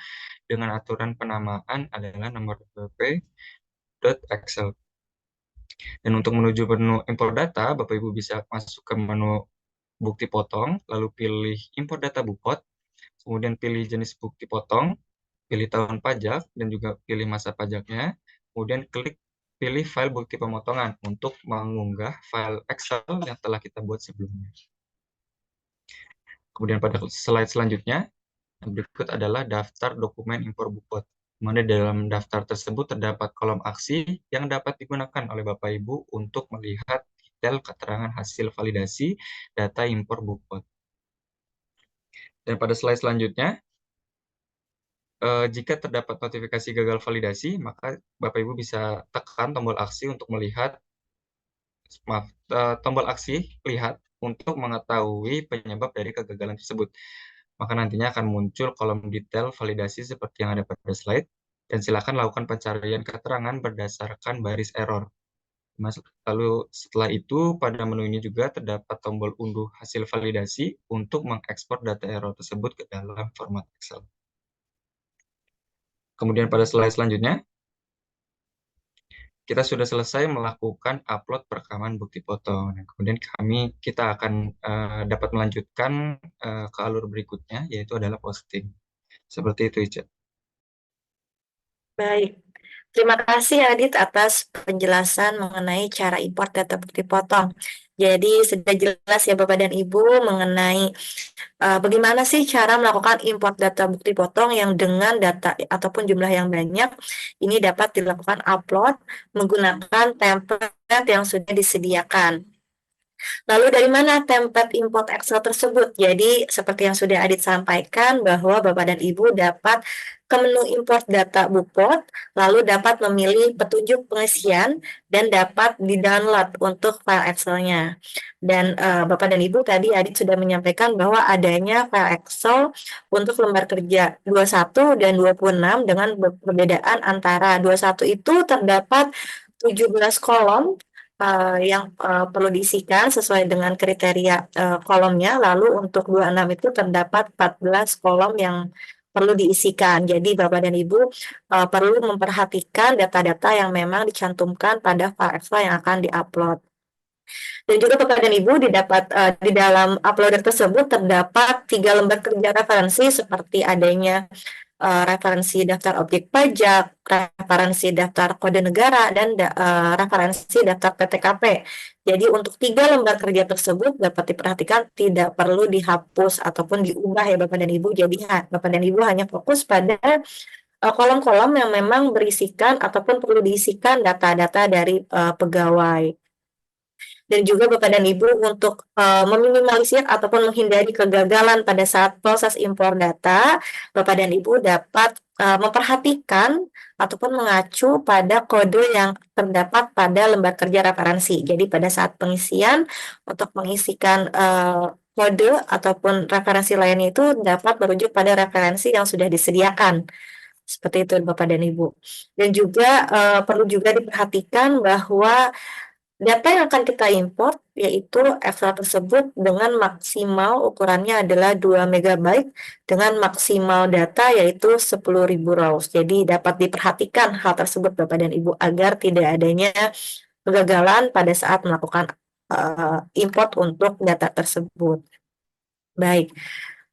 dengan aturan penamaan adalah nomor wp.excel. Dan untuk menuju menu import data, Bapak Ibu bisa masuk ke menu bukti potong, lalu pilih import data bukot, kemudian pilih jenis bukti potong, pilih tahun pajak, dan juga pilih masa pajaknya, kemudian pilih file bukti pemotongan untuk mengunggah file Excel yang telah kita buat sebelumnya. Kemudian pada slide selanjutnya, berikut adalah daftar dokumen impor bukot. Mana dalam daftar tersebut terdapat kolom aksi yang dapat digunakan oleh Bapak Ibu untuk melihat detail keterangan hasil validasi data impor bukot. Dan pada slide selanjutnya, jika terdapat notifikasi gagal validasi, maka Bapak Ibu bisa tekan tombol aksi untuk melihat, tombol aksi lihat untuk mengetahui penyebab dari kegagalan tersebut. Maka nantinya akan muncul kolom detail validasi seperti yang ada pada slide, dan silakan lakukan pencarian keterangan berdasarkan baris error. Lalu setelah itu, pada menu ini juga terdapat tombol unduh hasil validasi untuk mengekspor data error tersebut ke dalam format Excel. Kemudian pada slide selanjutnya, kita sudah selesai melakukan upload perekaman bukti potong. Nah, kemudian kita akan dapat melanjutkan ke alur berikutnya, yaitu adalah posting. Seperti itu, Ica. Baik, terima kasih Adit atas penjelasan mengenai cara import data bukti potong. Jadi sudah jelas ya Bapak dan Ibu mengenai bagaimana sih cara melakukan import data bukti potong yang dengan data ataupun jumlah yang banyak ini dapat dilakukan upload menggunakan template yang sudah disediakan. Lalu dari mana template import Excel tersebut? Jadi seperti yang sudah Adit sampaikan bahwa Bapak dan Ibu dapat ke menu import data Bupot, lalu dapat memilih petunjuk pengisian dan dapat di-download untuk file Excel-nya. Dan Bapak dan Ibu tadi Adit sudah menyampaikan bahwa adanya file Excel untuk lembar kerja 21 dan 26 dengan perbedaan antara 21 itu terdapat 17 kolom yang perlu diisikan sesuai dengan kriteria kolomnya. Lalu untuk 26 itu terdapat 14 kolom yang perlu diisikan. Jadi Bapak dan Ibu perlu memperhatikan data-data yang memang dicantumkan pada file Excel yang akan diupload. Dan juga Bapak dan Ibu di dalam uploader tersebut terdapat 3 lembar kerja referensi seperti adanya referensi daftar objek pajak, referensi daftar kode negara, dan referensi daftar PTKP. Jadi untuk 3 lembar kerja tersebut dapat diperhatikan tidak perlu dihapus ataupun diubah ya Bapak dan Ibu. Jadi Bapak dan Ibu hanya fokus pada kolom-kolom yang memang berisikan ataupun perlu diisikan data-data dari pegawai. Dan juga Bapak dan Ibu untuk meminimalisir ataupun menghindari kegagalan pada saat proses impor data, Bapak dan Ibu dapat memperhatikan ataupun mengacu pada kode yang terdapat pada lembar kerja referensi. Jadi pada saat pengisian untuk mengisikan kode ataupun referensi lainnya itu dapat merujuk pada referensi yang sudah disediakan. Seperti itu Bapak dan Ibu. Dan juga perlu juga diperhatikan bahwa data yang akan kita import yaitu Excel tersebut dengan maksimal ukurannya adalah 2 MB dengan maksimal data yaitu 10.000 rows. Jadi dapat diperhatikan hal tersebut Bapak dan Ibu agar tidak adanya kegagalan pada saat melakukan import untuk data tersebut. Baik.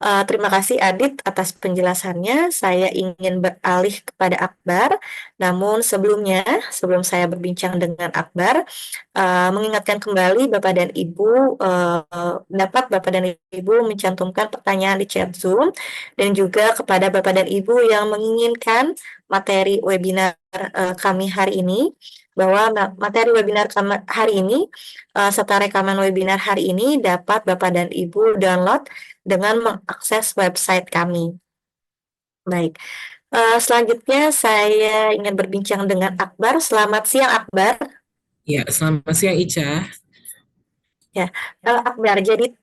Terima kasih Adit atas penjelasannya. Saya ingin beralih kepada Akbar. Namun sebelum saya berbincang dengan Akbar, mengingatkan kembali Bapak dan Ibu, dapat Bapak dan Ibu mencantumkan pertanyaan di chat Zoom, dan juga kepada Bapak dan Ibu yang menginginkan materi webinar kami hari ini, bahwa materi webinar kami hari ini serta rekaman webinar hari ini dapat Bapak dan Ibu download dengan mengakses website kami. Baik, selanjutnya saya ingin berbincang dengan Akbar. Selamat siang Akbar. Ya, selamat siang Ica. Ya, Akbar, jadi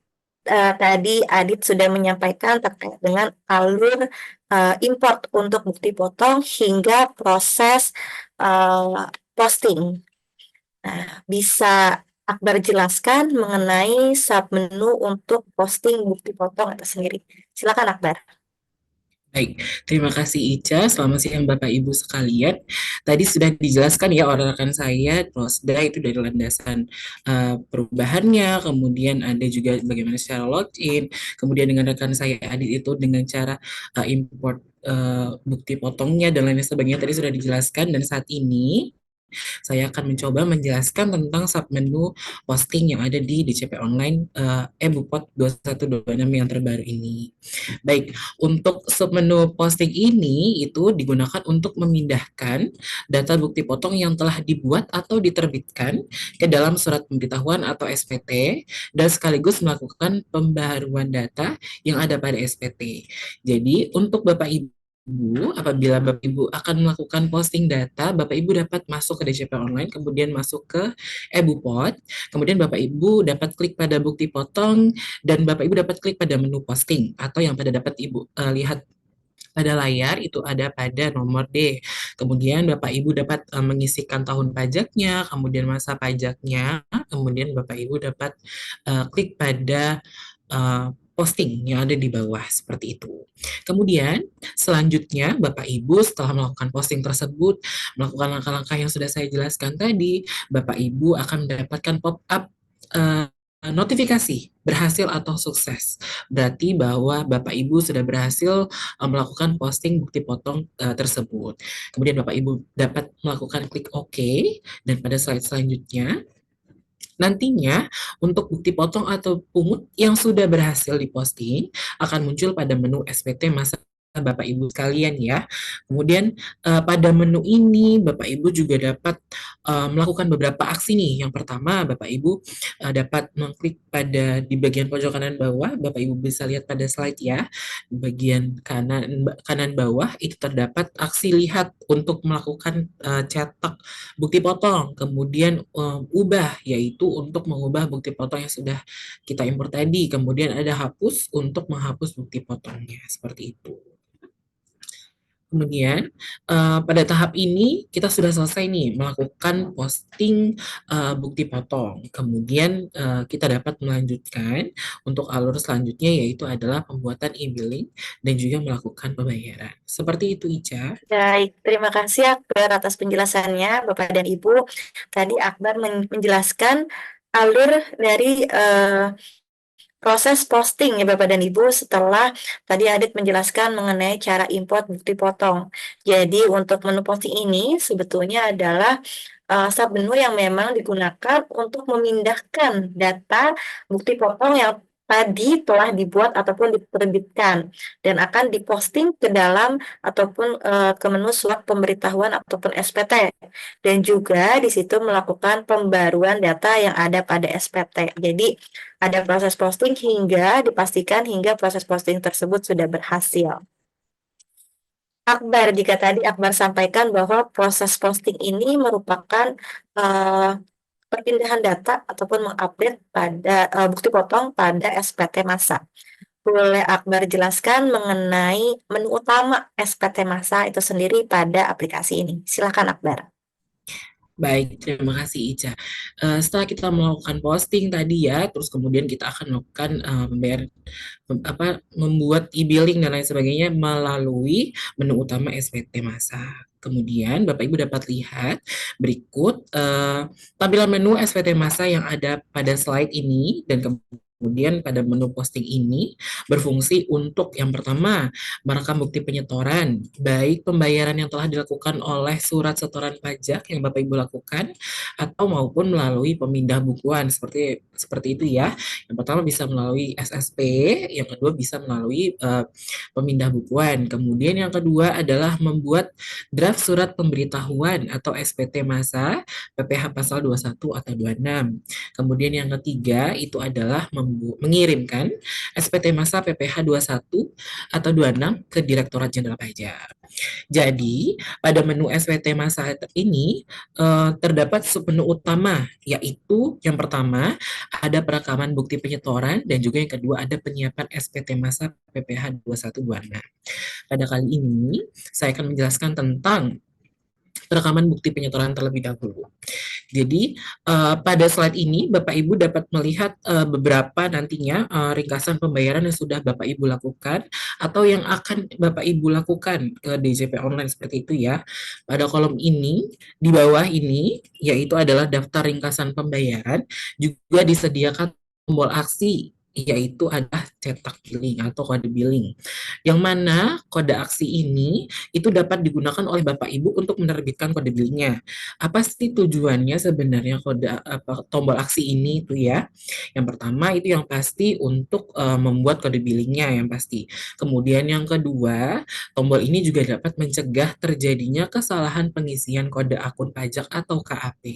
tadi Adit sudah menyampaikan terkait dengan alur import untuk bukti potong hingga proses posting. Nah, bisa Akbar jelaskan mengenai submenu untuk posting bukti potong itu sendiri. Silakan Akbar. Baik, terima kasih Ica. Selamat siang Bapak Ibu sekalian. Tadi sudah dijelaskan ya oleh rekan saya, Rosda itu dari landasan perubahannya, kemudian ada juga bagaimana cara login, kemudian dengan rekan saya Adit itu dengan cara import bukti potongnya dan lain sebagainya tadi sudah dijelaskan, dan saat ini saya akan mencoba menjelaskan tentang submenu posting yang ada di DCP Online eBupot 2126 yang terbaru ini. Baik, untuk submenu posting ini itu digunakan untuk memindahkan data bukti potong yang telah dibuat atau diterbitkan ke dalam surat pemberitahuan atau SPT dan sekaligus melakukan pembaharuan data yang ada pada SPT. Jadi, untuk Bapak Ibu, apabila Bapak Ibu akan melakukan posting data, Bapak Ibu dapat masuk ke DCP Online, kemudian masuk ke eBupot, kemudian Bapak Ibu dapat klik pada bukti potong, dan Bapak Ibu dapat klik pada menu posting, atau yang pada dapat Ibu lihat pada layar itu ada pada nomor D. Kemudian Bapak Ibu dapat mengisikan tahun pajaknya, kemudian masa pajaknya, kemudian Bapak Ibu dapat klik pada posting yang ada di bawah seperti itu. Kemudian selanjutnya Bapak Ibu setelah melakukan posting tersebut, melakukan langkah-langkah yang sudah saya jelaskan tadi, Bapak Ibu akan mendapatkan pop-up notifikasi berhasil atau sukses. Berarti bahwa Bapak Ibu sudah berhasil melakukan posting bukti potong tersebut. Kemudian Bapak Ibu dapat melakukan klik OK, dan pada slide selanjutnya nantinya untuk bukti potong atau pungut yang sudah berhasil diposting akan muncul pada menu SPT masa Bapak Ibu sekalian ya. Kemudian pada menu ini Bapak Ibu juga dapat melakukan beberapa aksi nih. Yang pertama Bapak Ibu dapat mengklik pada di bagian pojok kanan bawah. Bapak Ibu bisa lihat pada slide ya. Di bagian kanan bawah itu terdapat aksi lihat untuk melakukan cetak bukti potong. Kemudian ubah yaitu untuk mengubah bukti potong yang sudah kita impor tadi. Kemudian ada hapus untuk menghapus bukti potongnya. Seperti itu. Kemudian pada tahap ini kita sudah selesai nih melakukan posting bukti potong. Kemudian kita dapat melanjutkan untuk alur selanjutnya yaitu adalah pembuatan e-billing dan juga melakukan pembayaran. Seperti itu Ica. Baik, terima kasih Akbar atas penjelasannya, Bapak dan Ibu. Tadi Akbar menjelaskan alur dari proses posting ya Bapak dan Ibu setelah tadi Adit menjelaskan mengenai cara import bukti potong. Jadi untuk menu posting ini sebetulnya adalah submenu yang memang digunakan untuk memindahkan data bukti potong yang tadi telah dibuat ataupun diterbitkan dan akan diposting ke dalam ataupun ke menu surat pemberitahuan ataupun SPT dan juga di situ melakukan pembaruan data yang ada pada SPT. Jadi ada proses posting hingga dipastikan hingga proses posting tersebut sudah berhasil. Akbar, jika tadi Akbar sampaikan bahwa proses posting ini merupakan perpindahan data ataupun mengupdate pada bukti potong pada SPT masa. Boleh Akbar jelaskan mengenai menu utama SPT masa itu sendiri pada aplikasi ini? Silakan Akbar. Baik, terima kasih Ica. Setelah kita melakukan posting tadi ya, terus kemudian kita akan melakukan membuat e-billing dan lain sebagainya melalui menu utama SPT masa. Kemudian Bapak Ibu dapat lihat berikut tampilan menu SPT masa yang ada pada slide ini dan kemudian pada menu posting ini berfungsi untuk yang pertama merekam bukti penyetoran, baik pembayaran yang telah dilakukan oleh surat setoran pajak yang Bapak Ibu lakukan atau maupun melalui pemindah bukuan seperti itu ya. Yang pertama bisa melalui SSP, yang kedua bisa melalui pemindah bukuan. Kemudian yang kedua adalah membuat draft surat pemberitahuan atau SPT masa PPh pasal 21 atau 26. Kemudian yang ketiga itu adalah mengirimkan SPT masa PPh 21 atau 26 ke Direktorat Jenderal Pajak. Jadi, pada menu SPT masa ini terdapat submenu utama, yaitu yang pertama ada perekaman bukti penyetoran dan juga yang kedua ada penyiapan SPT masa PPh 2126. Pada kali ini, saya akan menjelaskan tentang perekaman bukti penyetoran terlebih dahulu. Jadi pada slide ini Bapak Ibu dapat melihat beberapa nantinya ringkasan pembayaran yang sudah Bapak Ibu lakukan atau yang akan Bapak Ibu lakukan ke DJP online seperti itu ya. Pada kolom ini di bawah ini yaitu adalah daftar ringkasan pembayaran, juga disediakan tombol aksi yaitu adalah cetak billing atau kode billing. Yang mana kode aksi ini itu dapat digunakan oleh Bapak Ibu untuk menerbitkan kode billingnya. Apa sih tujuannya sebenarnya tombol aksi ini itu ya? Yang pertama itu yang pasti untuk membuat kode billingnya yang pasti. Kemudian yang kedua, tombol ini juga dapat mencegah terjadinya kesalahan pengisian kode akun pajak atau KAP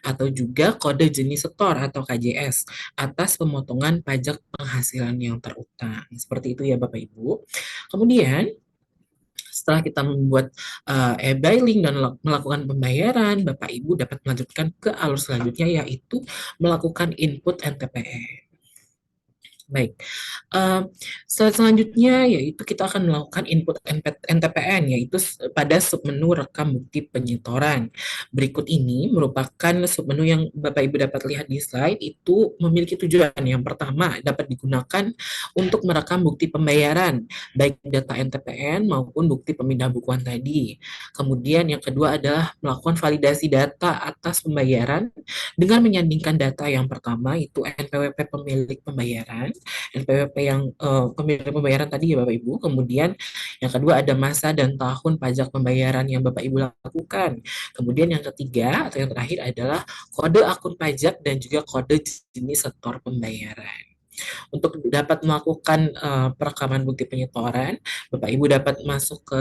atau juga kode jenis setor atau KJS atas pemotongan pajak penghasilan yang terutang. Seperti itu ya Bapak Ibu. Kemudian setelah kita membuat e-billing dan melakukan pembayaran, Bapak Ibu dapat melanjutkan ke alur selanjutnya yaitu melakukan input NTPN. Baik, selanjutnya yaitu kita akan melakukan input NTPN yaitu pada submenu rekam bukti penyetoran. Berikut ini merupakan submenu yang Bapak Ibu dapat lihat di slide itu memiliki tujuan. Yang pertama dapat digunakan untuk merekam bukti pembayaran baik data NTPN maupun bukti pemindah bukuan tadi. Kemudian yang kedua adalah melakukan validasi data atas pembayaran dengan menyandingkan data yang pertama itu NPWP pemilik pembayaran, NPWP yang pemilik pembayaran tadi ya Bapak Ibu. Kemudian yang kedua ada masa dan tahun pajak pembayaran yang Bapak Ibu lakukan. Kemudian yang ketiga atau yang terakhir adalah kode akun pajak dan juga kode jenis setor pembayaran. Untuk dapat melakukan perekaman bukti penyetoran, Bapak Ibu dapat masuk ke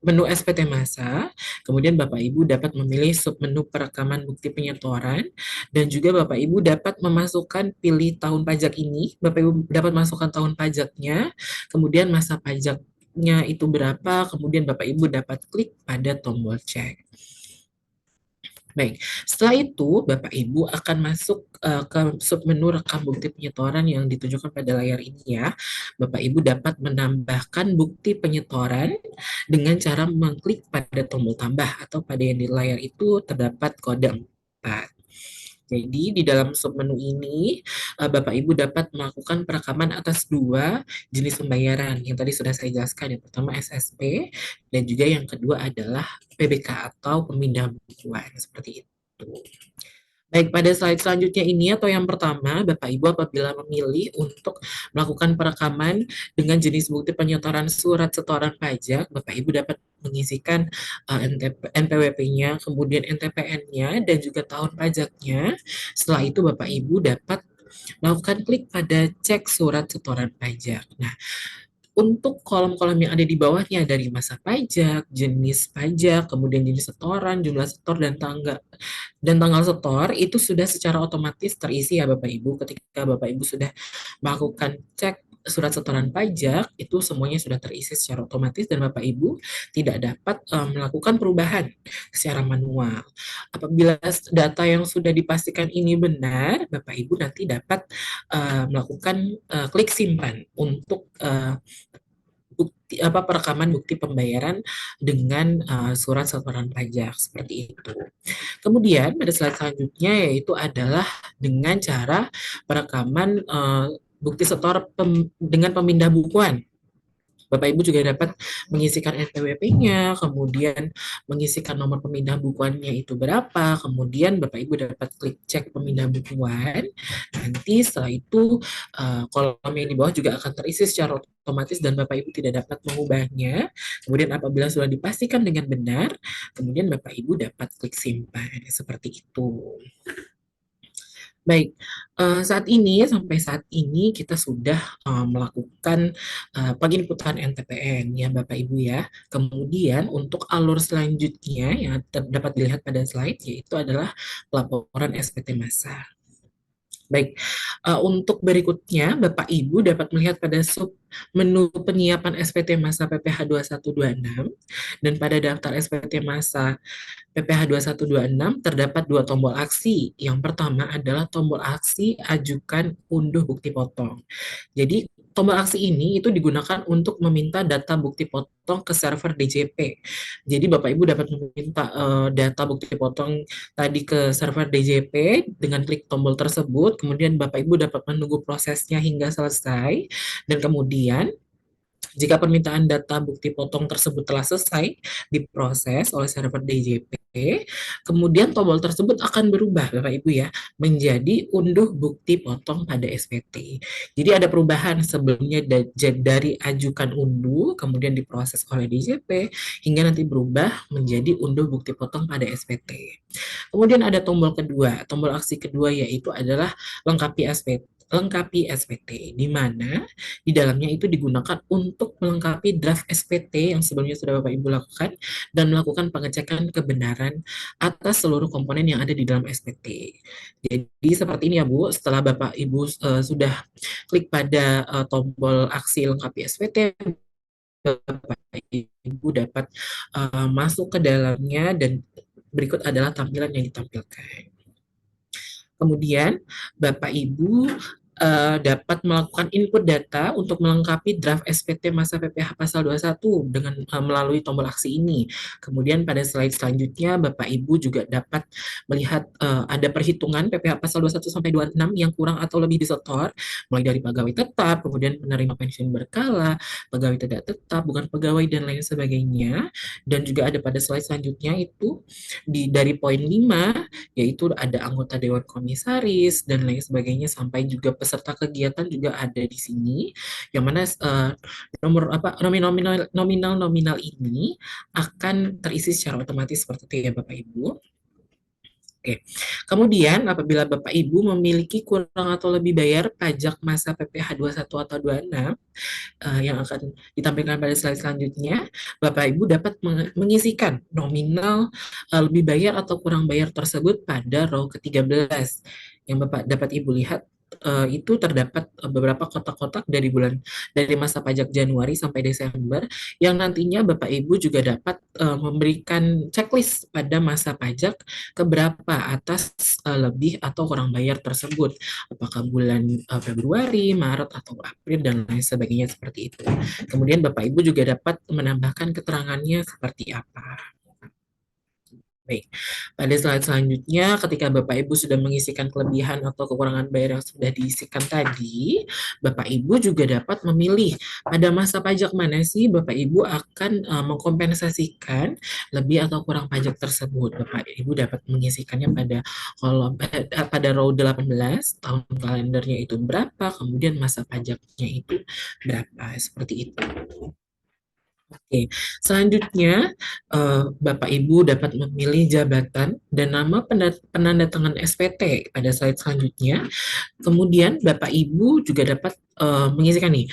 menu SPT Masa, kemudian Bapak Ibu dapat memilih submenu perekaman bukti penyetoran, dan juga Bapak Ibu dapat memasukkan pilih tahun pajak ini, Bapak Ibu dapat masukkan tahun pajaknya, kemudian masa pajaknya itu berapa, kemudian Bapak Ibu dapat klik pada tombol cek. Baik, setelah itu Bapak Ibu akan masuk ke submenu rekam bukti penyetoran yang ditunjukkan pada layar ini ya. Bapak Ibu dapat menambahkan bukti penyetoran dengan cara mengklik pada tombol tambah atau pada yang di layar itu terdapat kode 4. Jadi di dalam submenu ini Bapak Ibu dapat melakukan perekaman atas dua jenis pembayaran yang tadi sudah saya jelaskan. Yang pertama SSP dan juga yang kedua adalah PBK atau pemindah bukuan seperti itu. Baik, pada slide selanjutnya ini atau yang pertama, Bapak Ibu apabila memilih untuk melakukan perekaman dengan jenis bukti penyetoran surat setoran pajak, Bapak Ibu dapat mengisikan NPWP-nya, kemudian NTPN-nya, dan juga tahun pajaknya. Setelah itu Bapak Ibu dapat melakukan klik pada cek surat setoran pajak. Nah, untuk kolom-kolom yang ada di bawahnya dari masa pajak, jenis pajak, kemudian jenis setoran, jumlah setor, dan tanggal setor itu sudah secara otomatis terisi ya Bapak Ibu. Ketika Bapak Ibu sudah melakukan cek surat setoran pajak, itu semuanya sudah terisi secara otomatis dan Bapak Ibu tidak dapat melakukan perubahan secara manual. Apabila data yang sudah dipastikan ini benar, Bapak Ibu nanti dapat melakukan klik simpan untuk perekaman bukti pembayaran dengan surat setoran pajak seperti itu. Kemudian pada slide selanjutnya yaitu adalah dengan cara perekaman bukti setor dengan pemindah bukuan. Bapak Ibu juga dapat mengisikan NPWP-nya, kemudian mengisikan nomor pemindah bukuannya itu berapa, kemudian Bapak Ibu dapat klik cek pemindah bukuan. Nanti setelah itu kolom yang di bawah juga akan terisi secara otomatis dan Bapak Ibu tidak dapat mengubahnya. Kemudian apabila sudah dipastikan dengan benar, kemudian Bapak Ibu dapat klik simpan seperti itu. Baik, sampai saat ini kita sudah melakukan penginputan NTPN ya Bapak Ibu ya. Kemudian untuk alur selanjutnya yang dapat dilihat pada slide yaitu adalah pelaporan SPT Masa. Baik, untuk berikutnya Bapak Ibu dapat melihat pada sub menu penyiapan SPT Masa PPh 2126 dan pada daftar SPT Masa PPh 2126 terdapat dua tombol aksi. Yang pertama adalah tombol aksi ajukan unduh bukti potong. Jadi tombol aksi ini itu digunakan untuk meminta data bukti potong ke server DJP. Jadi Bapak Ibu dapat meminta data bukti potong tadi ke server DJP dengan klik tombol tersebut, kemudian Bapak Ibu dapat menunggu prosesnya hingga selesai, dan kemudian jika permintaan data bukti potong tersebut telah selesai diproses oleh server DJP, kemudian tombol tersebut akan berubah Bapak Ibu ya menjadi unduh bukti potong pada SPT. Jadi ada perubahan sebelumnya dari ajukan unduh kemudian diproses oleh DJP hingga nanti berubah menjadi unduh bukti potong pada SPT. Kemudian ada tombol kedua, tombol aksi kedua yaitu adalah lengkapi SPT, di mana di dalamnya itu digunakan untuk melengkapi draft SPT yang sebelumnya sudah Bapak Ibu lakukan dan melakukan pengecekan kebenaran atas seluruh komponen yang ada di dalam SPT. Jadi seperti ini ya Bu, setelah Bapak Ibu sudah klik pada tombol aksi lengkapi SPT, Bapak Ibu dapat masuk ke dalamnya dan berikut adalah tampilan yang ditampilkan. Kemudian Bapak Ibu dapat melakukan input data untuk melengkapi draft SPT masa PPh pasal 21 dengan melalui tombol aksi ini. Kemudian pada slide selanjutnya Bapak Ibu juga dapat melihat ada perhitungan PPh pasal 21 sampai 26 yang kurang atau lebih disetor, mulai dari pegawai tetap, kemudian penerima pensiun berkala, pegawai tidak tetap, bukan pegawai dan lain sebagainya. Dan juga ada pada slide selanjutnya itu dari poin 5 yaitu ada anggota dewan komisaris dan lain sebagainya sampai juga peserta kegiatan juga ada di sini, yang mana nominal ini akan terisi secara otomatis seperti itu ya Bapak Ibu. Oke. Kemudian apabila Bapak Ibu memiliki kurang atau lebih bayar pajak masa PPh 21 atau 26 yang akan ditampilkan pada slide selanjutnya, Bapak Ibu dapat mengisikan nominal lebih bayar atau kurang bayar tersebut pada row ke-13. Yang Bapak dapat Ibu lihat itu terdapat beberapa kotak-kotak dari masa pajak Januari sampai Desember yang nantinya Bapak Ibu juga dapat memberikan checklist pada masa pajak keberapa atas lebih atau kurang bayar tersebut, apakah bulan Februari, Maret, atau April, dan lain sebagainya seperti itu. Kemudian Bapak Ibu juga dapat menambahkan keterangannya seperti apa. Baik, pada slide selanjutnya, ketika Bapak Ibu sudah mengisikan kelebihan atau kekurangan bayar yang sudah diisikan tadi, Bapak Ibu juga dapat memilih pada masa pajak mana sih Bapak Ibu akan mengkompensasikan lebih atau kurang pajak tersebut. Bapak Ibu dapat mengisikannya pada pada row 18, tahun kalendernya itu berapa, kemudian masa pajaknya itu berapa, seperti itu. Oke, selanjutnya Bapak Ibu dapat memilih jabatan dan nama penanda tangan SPT pada slide selanjutnya. Kemudian Bapak Ibu juga dapat mengisikan nih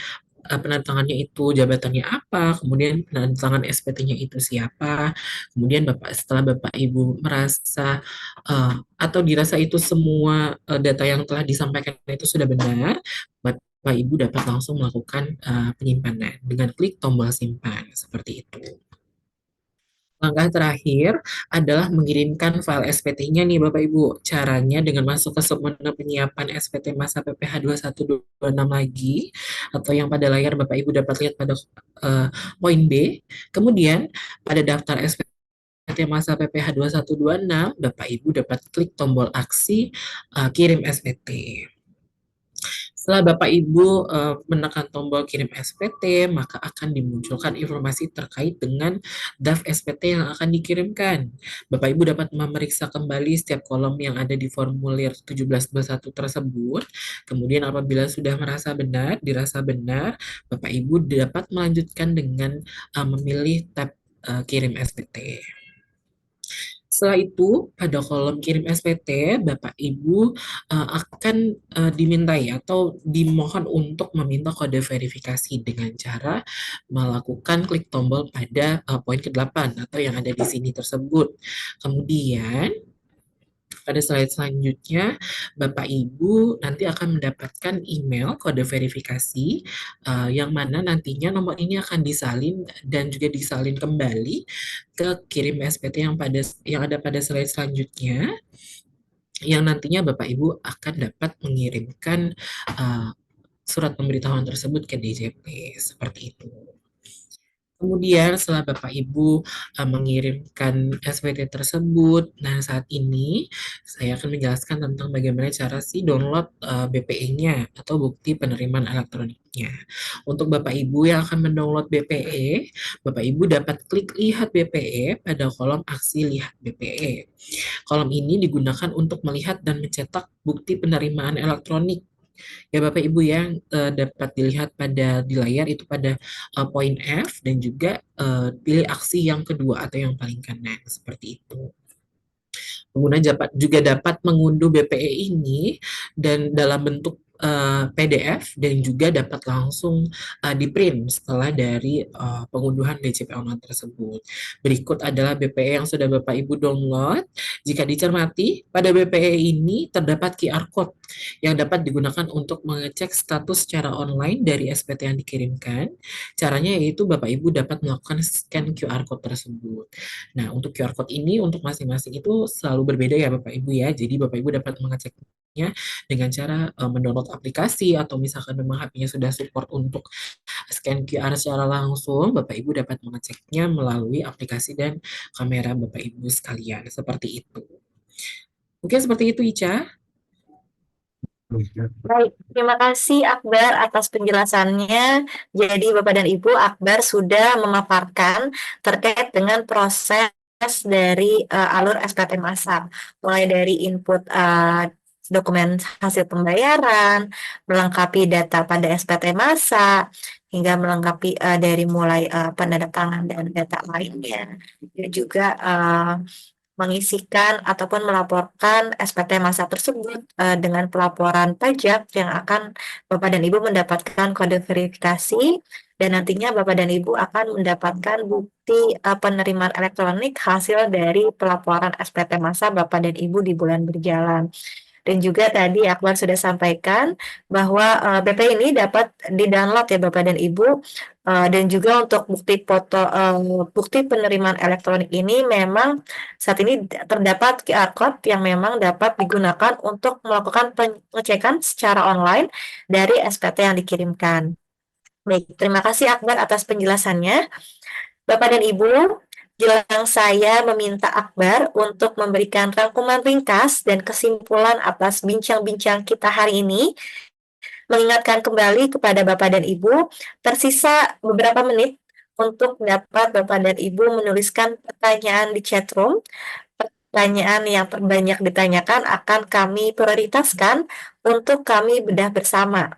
penanda tangannya itu jabatannya apa, kemudian penanda tangan SPT-nya itu siapa. Kemudian setelah Bapak Ibu merasa atau dirasa itu semua data yang telah disampaikan itu sudah benar, Bapak Ibu dapat langsung melakukan penyimpanan dengan klik tombol simpan seperti itu. Langkah terakhir adalah mengirimkan file SPT-nya nih Bapak Ibu. Caranya dengan masuk ke submenu penyiapan SPT masa PPh 2126 lagi, atau yang pada layar Bapak Ibu dapat lihat pada poin B. Kemudian pada daftar SPT masa PPh 2126, Bapak Ibu dapat klik tombol aksi kirim SPT. Setelah Bapak Ibu menekan tombol kirim SPT, maka akan dimunculkan informasi terkait dengan draft SPT yang akan dikirimkan. Bapak Ibu dapat memeriksa kembali setiap kolom yang ada di formulir 1721 tersebut. Kemudian apabila sudah dirasa benar, Bapak Ibu dapat melanjutkan dengan memilih tab kirim SPT. Setelah itu, pada kolom kirim SPT, Bapak Ibu akan dimintai atau dimohon untuk meminta kode verifikasi dengan cara melakukan klik tombol pada poin ke-8 atau yang ada di sini tersebut. Kemudian, pada slide selanjutnya, Bapak Ibu nanti akan mendapatkan email kode verifikasi yang mana nantinya nomor ini akan disalin dan juga disalin kembali ke kirim SPT yang ada pada slide selanjutnya, yang nantinya Bapak Ibu akan dapat mengirimkan surat pemberitahuan tersebut ke DJP seperti itu. Kemudian setelah Bapak Ibu mengirimkan SPT tersebut, nah saat ini saya akan menjelaskan tentang bagaimana cara download BPE-nya atau bukti penerimaan elektroniknya. Untuk Bapak Ibu yang akan mendownload BPE, Bapak Ibu dapat klik lihat BPE pada kolom aksi lihat BPE. Kolom ini digunakan untuk melihat dan mencetak bukti penerimaan elektronik. Ya Bapak Ibu yang dapat dilihat di layar itu pada poin F, dan juga pilih aksi yang kedua atau yang paling kanan seperti itu. Pengguna juga dapat mengunduh BPE ini dan dalam bentuk PDF dan juga dapat langsung di-print setelah dari pengunduhan DCP online tersebut. Berikut adalah BPE yang sudah Bapak Ibu download. Jika dicermati, pada BPE ini terdapat QR code yang dapat digunakan untuk mengecek status secara online dari SPT yang dikirimkan. Caranya yaitu Bapak Ibu dapat melakukan scan QR code tersebut. Nah, untuk QR code ini untuk masing-masing itu selalu berbeda ya Bapak Ibu ya. Jadi Bapak Ibu dapat mengeceknya dengan cara mendownload aplikasi, atau misalkan memang HP-nya sudah support untuk scan QR secara langsung, Bapak Ibu dapat mengeceknya melalui aplikasi dan kamera Bapak Ibu sekalian. Seperti itu. Mungkin seperti itu, Ica. Baik, terima kasih Akbar atas penjelasannya. Jadi Bapak dan Ibu, Akbar sudah memaparkan terkait dengan proses dari alur SPT Masa, mulai dari input dokumen hasil pembayaran, melengkapi data pada SPT Masa, hingga melengkapi dari mulai penandatangan dan data lainnya, dan juga mengisikan ataupun melaporkan SPT masa tersebut dengan pelaporan pajak yang akan Bapak dan Ibu mendapatkan kode verifikasi dan nantinya Bapak dan Ibu akan mendapatkan bukti penerimaan elektronik hasil dari pelaporan SPT masa Bapak dan Ibu di bulan berjalan. Dan juga tadi Akbar sudah sampaikan bahwa BP ini dapat di-download ya Bapak dan Ibu. Dan juga untuk bukti penerimaan elektronik ini memang saat ini terdapat QR code yang memang dapat digunakan untuk melakukan pengecekan secara online dari SPT yang dikirimkan. Baik, terima kasih Akbar atas penjelasannya. Bapak dan Ibu, jelang saya meminta Akbar untuk memberikan rangkuman ringkas dan kesimpulan atas bincang-bincang kita hari ini, mengingatkan kembali kepada Bapak dan Ibu, tersisa beberapa menit untuk dapat Bapak dan Ibu menuliskan pertanyaan di chat room. Pertanyaan yang terbanyak ditanyakan akan kami prioritaskan untuk kami bedah bersama.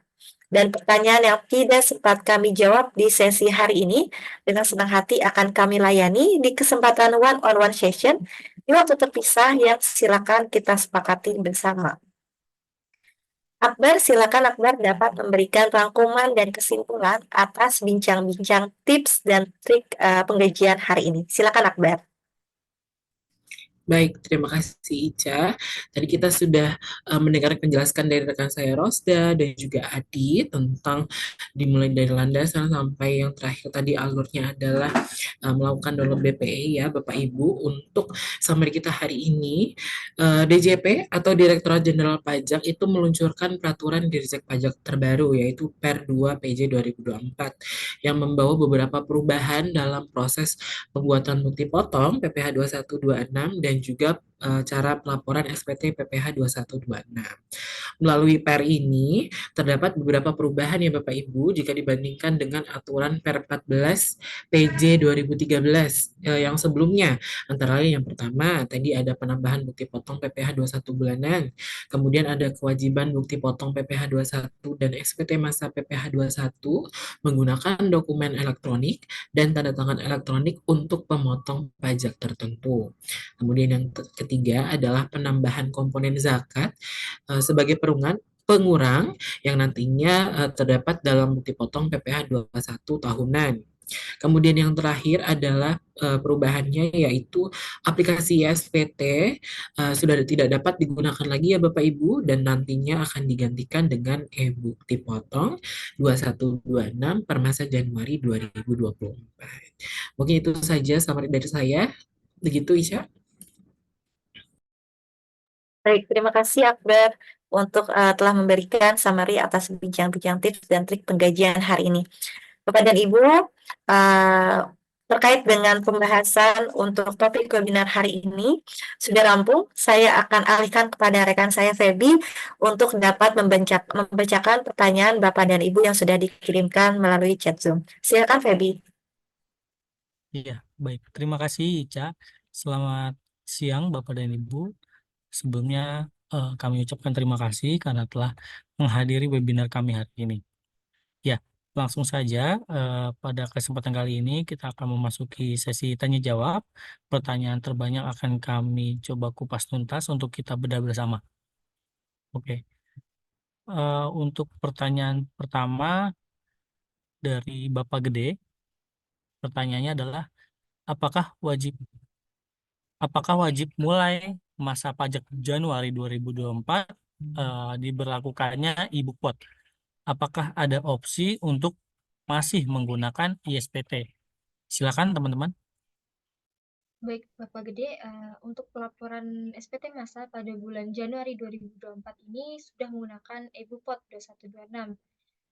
Dan pertanyaan yang tidak sempat kami jawab di sesi hari ini, dengan senang hati akan kami layani di kesempatan one-on-one session di waktu terpisah yang silakan kita sepakati bersama. Akbar, silakan Akbar dapat memberikan rangkuman dan kesimpulan atas bincang-bincang tips dan trik penggajian hari ini. Silakan Akbar. Baik, terima kasih Ica. Tadi kita sudah mendengar penjelasan dari rekan saya Rosda dan juga Adi tentang dimulai dari landasan sampai yang terakhir tadi alurnya adalah melakukan download BPE ya Bapak Ibu. Untuk summary kita hari ini, DJP atau Direktorat Jenderal Pajak itu meluncurkan peraturan Dirjen Pajak terbaru yaitu Per 2 PJ 2024 yang membawa beberapa perubahan dalam proses pembuatan bukti potong PPh 2126 dan juga cara pelaporan SPT PPh 2126. Melalui Per ini terdapat beberapa perubahan ya Bapak Ibu jika dibandingkan dengan aturan Per 14 PJ 2013 yang sebelumnya. Antara lain yang pertama tadi ada penambahan bukti potong PPh 21 bulanan, kemudian ada kewajiban bukti potong PPh 21 dan SPT masa PPh 21 menggunakan dokumen elektronik dan tanda tangan elektronik untuk pemotong pajak tertentu. Kemudian yang ketiga adalah penambahan komponen zakat sebagai pengurang yang nantinya terdapat dalam bukti potong PPh 21 tahunan. Kemudian yang terakhir adalah perubahannya yaitu aplikasi SPT sudah tidak dapat digunakan lagi ya Bapak Ibu dan nantinya akan digantikan dengan e-bukti potong 2126 per masa Januari 2024. Mungkin itu saja summary dari saya. Begitu Isya. Baik, terima kasih Akbar untuk telah memberikan summary atas bincang-bincang tips dan trik penggajian hari ini. Bapak dan Ibu, terkait dengan pembahasan untuk topik webinar hari ini sudah rampung. Saya akan alihkan kepada rekan saya Feby untuk dapat membacakan pertanyaan Bapak dan Ibu yang sudah dikirimkan melalui chat Zoom. Silakan Feby. Iya, baik. Terima kasih Ica. Selamat siang Bapak dan Ibu. Sebelumnya kami ucapkan terima kasih karena telah menghadiri webinar kami hari ini. Ya, langsung saja pada kesempatan kali ini kita akan memasuki sesi tanya jawab. Pertanyaan terbanyak akan kami coba kupas tuntas untuk kita bedah bersama. Oke. Untuk pertanyaan pertama dari Bapak Gede, pertanyaannya adalah apakah wajib mulai masa pajak Januari 2024 diberlakukannya e-Bukpot? Apakah ada opsi untuk masih menggunakan ISPT? Silakan teman-teman. Baik, Bapak Gede, untuk pelaporan SPT masa pada bulan Januari 2024 ini sudah menggunakan e-Bukpot 2126.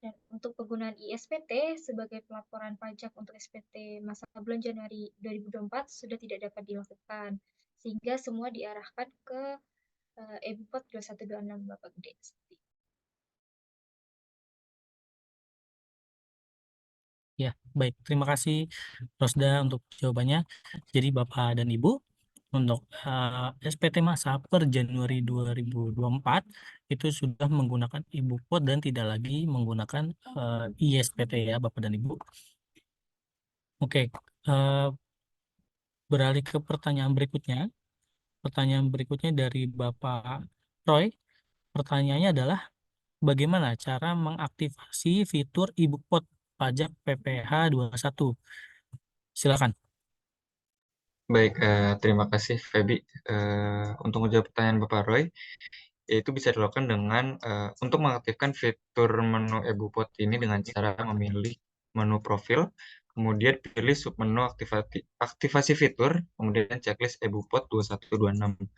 Dan untuk penggunaan ISPT sebagai pelaporan pajak untuk SPT masa bulan Januari 2024 sudah tidak dapat dilakukan, sehingga semua diarahkan ke e-Bukpot 2126 Bapak Gede. Ya, baik. Terima kasih Rosda untuk jawabannya. Jadi Bapak dan Ibu, untuk SPT masa per Januari 2024 itu sudah menggunakan e-Bukpot dan tidak lagi menggunakan ISPT ya Bapak dan Ibu. Oke, beralih ke pertanyaan berikutnya. pertanyaan berikutnya dari Bapak Roy. Pertanyaannya adalah bagaimana cara mengaktifasi fitur e-book pajak PPh 21? Silakan. Baik, terima kasih Feby. Untuk menjawab pertanyaan Bapak Roy, yaitu bisa dilakukan dengan untuk mengaktifkan fitur menu e-book ini dengan cara memilih menu profil, kemudian pilih submenu aktivasi fitur, kemudian checklist e-book 2126.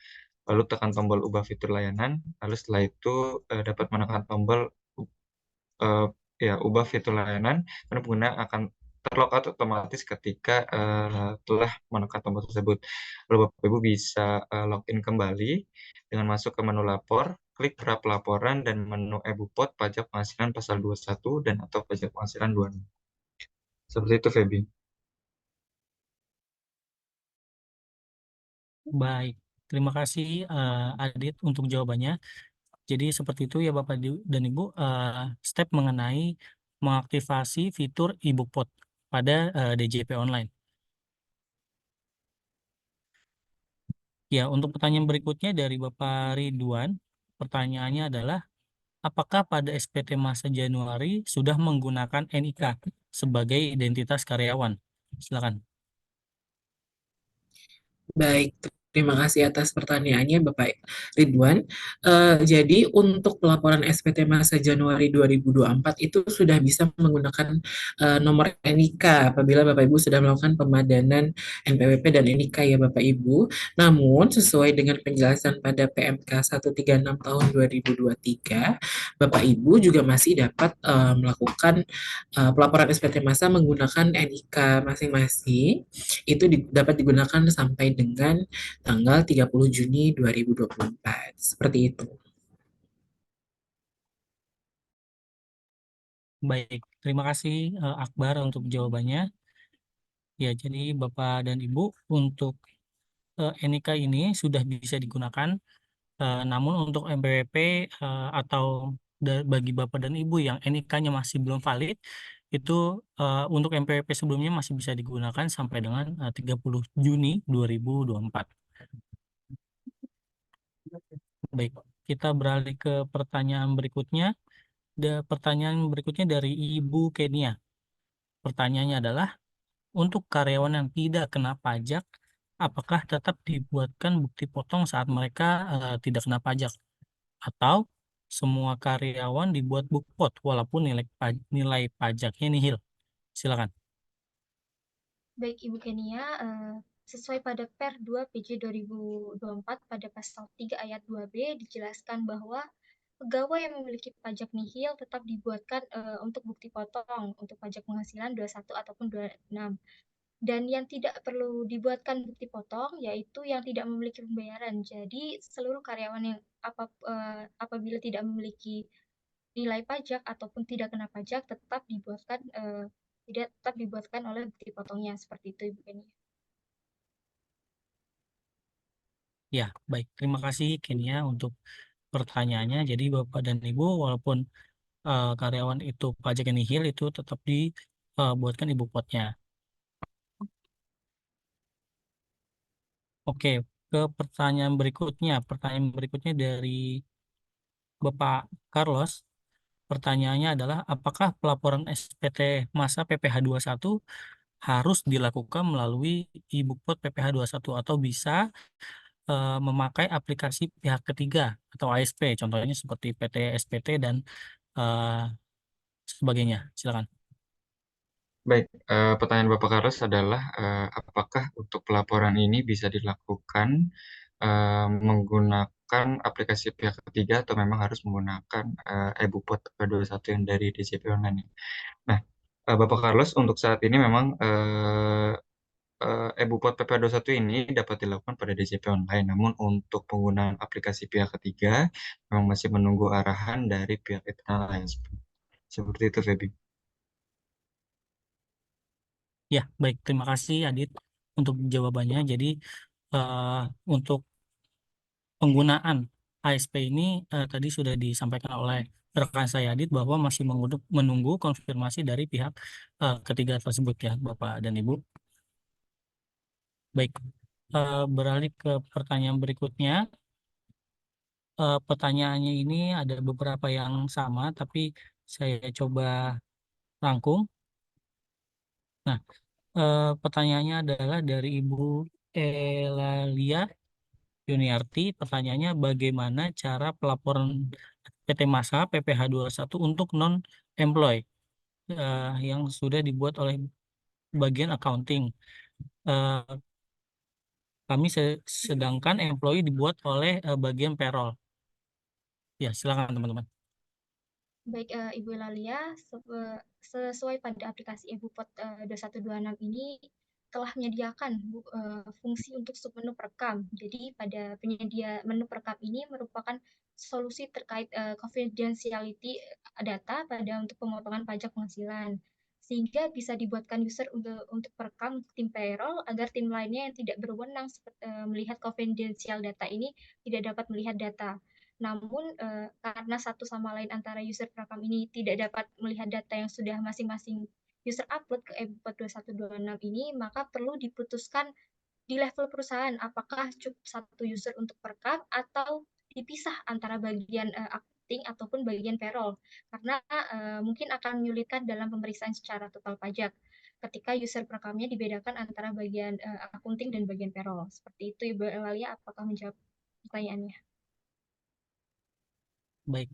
Lalu tekan tombol ubah fitur layanan, lalu setelah itu dapat menekan tombol eh, ya ubah fitur layanan, karena pengguna akan terlogout otomatis ketika telah menekan tombol tersebut. Lalu Bapak Ibu bisa login kembali dengan masuk ke menu lapor, klik pra pelaporan dan menu e-Bupot pajak penghasilan pasal 21 dan atau pajak penghasilan 26. Seperti itu, Feby. Baik, terima kasih Adit untuk jawabannya. Jadi seperti itu ya Bapak dan Ibu, step mengenai mengaktifasi fitur e-book pada DJP online. Ya, untuk pertanyaan berikutnya dari Bapak Ridwan, pertanyaannya adalah apakah pada SPT masa Januari sudah menggunakan NIK sebagai identitas karyawan? Silakan. Baik, terima kasih atas pertanyaannya Bapak Ridwan. Jadi untuk pelaporan SPT masa Januari 2024 itu sudah bisa menggunakan nomor NIK apabila Bapak Ibu sudah melakukan pemadanan NPWP dan NIK ya Bapak Ibu. Namun sesuai dengan penjelasan pada PMK 136 tahun 2023, Bapak Ibu juga masih dapat melakukan pelaporan SPT masa menggunakan NIK masing-masing itu dapat digunakan sampai dengan tanggal 30 Juni 2024. Seperti itu. Baik, terima kasih Akbar untuk jawabannya. Ya, jadi Bapak dan Ibu untuk NIK ini sudah bisa digunakan, namun untuk MPWP atau bagi Bapak dan Ibu yang NIK-nya masih belum valid, itu untuk MPWP sebelumnya masih bisa digunakan sampai dengan 30 Juni 2024. Baik, kita beralih ke pertanyaan berikutnya. Pertanyaan berikutnya dari Ibu Kenia. Pertanyaannya adalah, untuk karyawan yang tidak kena pajak, apakah tetap dibuatkan bukti potong saat mereka tidak kena pajak? Atau semua karyawan dibuat bukpot walaupun nilai pajaknya nihil? Silakan. Baik Ibu Kenia, sesuai pada Per 2 PJ 2024 pada pasal 3 ayat 2B dijelaskan bahwa pegawai yang memiliki pajak nihil tetap dibuatkan untuk bukti potong untuk pajak penghasilan 21 ataupun 26. Dan yang tidak perlu dibuatkan bukti potong yaitu yang tidak memiliki pembayaran. Jadi seluruh karyawan yang apabila tidak memiliki nilai pajak ataupun tidak kena pajak tetap dibuatkan oleh bukti potongnya seperti itu Ibu Kenia. Ya, baik. Terima kasih Kenia untuk pertanyaannya. Jadi Bapak dan Ibu, walaupun karyawan itu pajaknya nihil, itu tetap dibuatkan ibu potnya. Oke, ke pertanyaan berikutnya. Pertanyaan berikutnya dari Bapak Carlos. Pertanyaannya adalah, apakah pelaporan SPT masa PPh 21 harus dilakukan melalui e-Bookpot PPh 21 atau bisa memakai aplikasi pihak ketiga atau ASP, contohnya seperti PT SPT dan eh, sebagainya. Silakan. Baik, pertanyaan Bapak Carlos adalah apakah untuk pelaporan ini bisa dilakukan menggunakan aplikasi pihak ketiga atau memang harus menggunakan e-Bupot 21 yang dari DJP Online. Nah, Bapak Carlos untuk saat ini memang e-Bupot PP21 ini dapat dilakukan pada DJP Online, namun untuk penggunaan aplikasi pihak ketiga memang masih menunggu arahan dari pihak internal ASP. Seperti itu, Feby. Ya, baik. Terima kasih Adit untuk jawabannya. Jadi eh, untuk penggunaan ASP ini tadi sudah disampaikan oleh rekan saya Adit bahwa masih menunggu konfirmasi dari pihak ketiga tersebut ya, Bapak dan Ibu. Baik. beralih ke pertanyaan berikutnya. Pertanyaannya ini ada beberapa yang sama, tapi saya coba rangkum. Nah, pertanyaannya adalah dari Ibu Elalia Yuniarti. Pertanyaannya, bagaimana cara pelaporan PT Masa PPh satu untuk non-employee yang sudah dibuat oleh bagian accounting. Eh, Kami sedangkan employee dibuat oleh bagian payroll. Ya, silakan teman-teman. Baik, Ibu Lalia, sesuai pada aplikasi eBupot 2126 ini telah menyediakan fungsi untuk submenu perekam. Jadi pada penyedia menu perekam ini merupakan solusi terkait confidentiality data pada untuk pemotongan pajak penghasilan. Sehingga bisa dibuatkan user untuk perekam tim payroll agar tim lainnya yang tidak berwenang melihat confidential data ini tidak dapat melihat data. Namun karena satu sama lain antara user perekam ini tidak dapat melihat data yang sudah masing-masing user upload ke eBupot 2126 ini, maka perlu diputuskan di level perusahaan apakah cukup satu user untuk perekam atau dipisah antara bagian accounting ataupun bagian payroll, karena mungkin akan menyulitkan dalam pemeriksaan secara total pajak ketika user perekamnya dibedakan antara bagian accounting dan bagian payroll. Seperti itu Ibu Elalia, apakah menjawab pertanyaannya? Baik,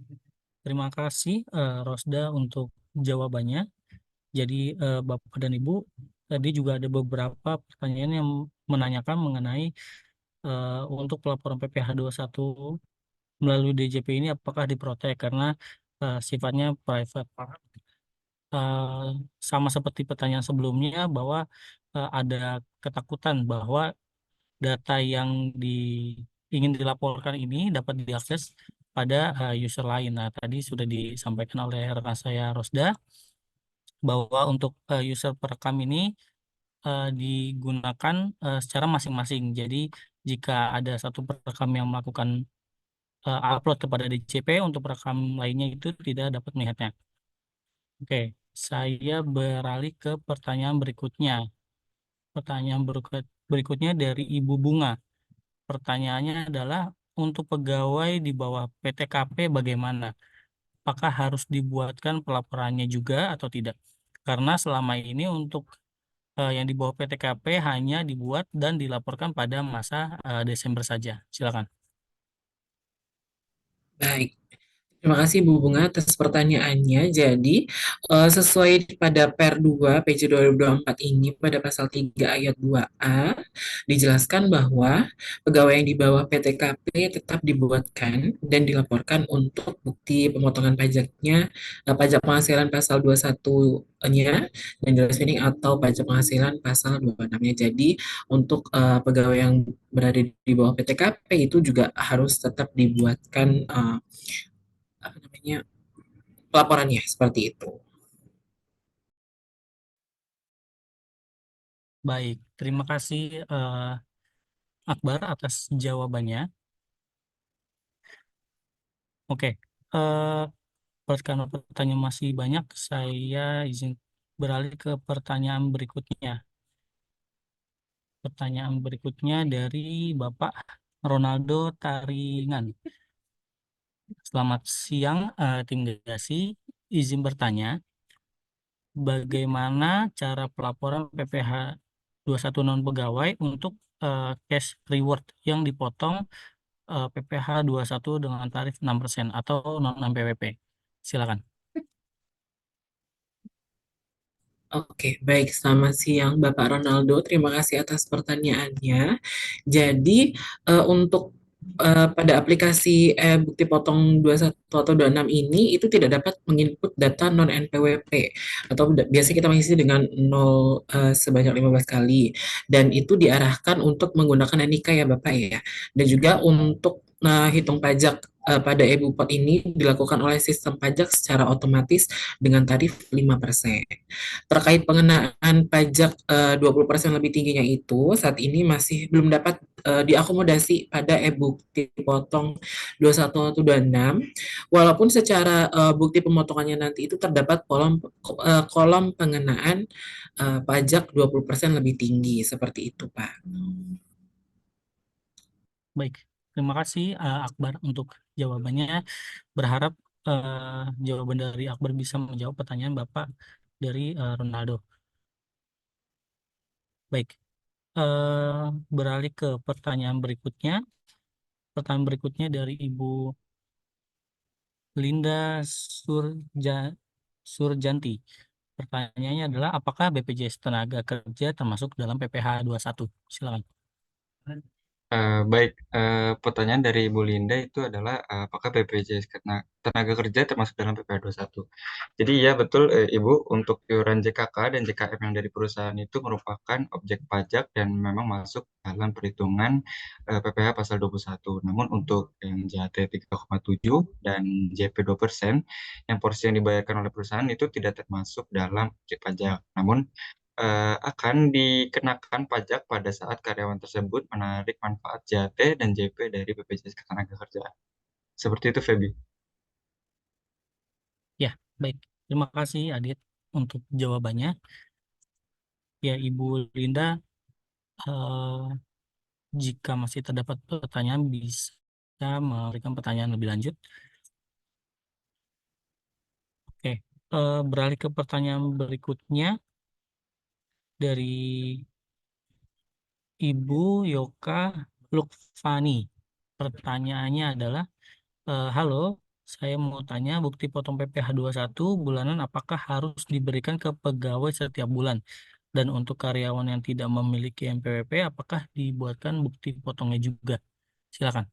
terima kasih Rosda untuk jawabannya. Jadi Bapak dan Ibu, tadi juga ada beberapa pertanyaan yang menanyakan mengenai untuk pelaporan PPh 21 melalui DJP ini apakah diprotek karena sifatnya private. Sama seperti pertanyaan sebelumnya bahwa ada ketakutan bahwa data yang ingin dilaporkan ini dapat diakses pada user lain. Nah, tadi sudah disampaikan oleh rekan saya Rosda bahwa untuk user perekam ini digunakan secara masing-masing. Jadi jika ada satu perekam yang melakukan upload kepada DCP, untuk perekam lainnya itu tidak dapat melihatnya. Oke, saya beralih ke pertanyaan berikutnya. Pertanyaan berikutnya dari Ibu Bunga. Pertanyaannya adalah untuk pegawai di bawah PTKP bagaimana? Apakah harus dibuatkan pelaporannya juga atau tidak? Karena selama ini untuk yang di bawah PTKP hanya dibuat dan dilaporkan pada masa Desember saja. Silakan. Baik. Terima kasih Bu Bunga atas pertanyaannya. Jadi, sesuai pada Per 2 PJ 2024 ini pada pasal 3 ayat 2A dijelaskan bahwa pegawai yang di bawah PTKP tetap dibuatkan dan dilaporkan untuk bukti pemotongan pajaknya, pajak penghasilan pasal 21-nya dan jelas spending atau pajak penghasilan pasal 26-nya. Jadi, untuk pegawai yang berada di bawah PTKP itu juga harus tetap dibuatkan apa namanya pelaporannya seperti itu. Baik, terima kasih Akbar atas jawabannya. Oke, karena pertanyaan masih banyak, saya izin beralih ke pertanyaan berikutnya. Pertanyaan berikutnya dari Bapak Ronaldo Taringan. Selamat siang, tim Gasi. Izin bertanya, bagaimana cara pelaporan PPh 21 non pegawai untuk cash reward yang dipotong PPh 21 dengan tarif 6% atau non PWP? Silakan. Oke, baik. Selamat siang Bapak Ronaldo. Terima kasih atas pertanyaannya. Jadi, untuk pada aplikasi bukti potong 21 atau 26 ini itu tidak dapat menginput data non NPWP atau biasanya kita mengisi dengan 0 sebanyak 15 kali dan itu diarahkan untuk menggunakan NIK ya Bapak ya. Dan juga untuk hitung pajak pada eBupot ini dilakukan oleh sistem pajak secara otomatis dengan tarif 5%. Terkait pengenaan pajak 20% lebih tingginya itu saat ini masih belum dapat diakomodasi pada e-bukti potong 21 atau 26 walaupun secara bukti pemotongannya nanti itu terdapat kolom pengenaan pajak 20% lebih tinggi seperti itu Pak. Baik, terima kasih Akbar untuk jawabannya. Berharap jawaban dari Akbar bisa menjawab pertanyaan Bapak dari Ronaldo. Baik, beralih ke pertanyaan berikutnya. Pertanyaan berikutnya dari Ibu Linda Surjanti. Pertanyaannya adalah apakah BPJS Tenaga Kerja termasuk dalam PPh 21? Silakan. Baik, pertanyaan dari Ibu Linda itu adalah apakah BPJS Tenaga Kerja termasuk dalam PPh 21? Jadi ya betul Ibu, untuk iuran JKK dan JKM yang dari perusahaan itu merupakan objek pajak dan memang masuk dalam perhitungan PPh pasal 21. Namun untuk yang JHT 3,7 dan JP 2%, yang porsi yang dibayarkan oleh perusahaan itu tidak termasuk dalam objek pajak. Namun akan dikenakan pajak pada saat karyawan tersebut menarik manfaat JAT dan JP dari BPJS Ketenagakerjaan. Seperti itu, Feby. Ya, baik. Terima kasih Adit untuk jawabannya. Ya, Ibu Linda, eh, jika masih terdapat pertanyaan bisa memberikan pertanyaan lebih lanjut. Oke, beralih ke pertanyaan berikutnya dari Ibu Yoka Lukfani. Pertanyaannya adalah, halo, saya mau tanya bukti potong PPh 21 bulanan apakah harus diberikan ke pegawai setiap bulan? Dan untuk karyawan yang tidak memiliki NPWP, apakah dibuatkan bukti potongnya juga? Silakan.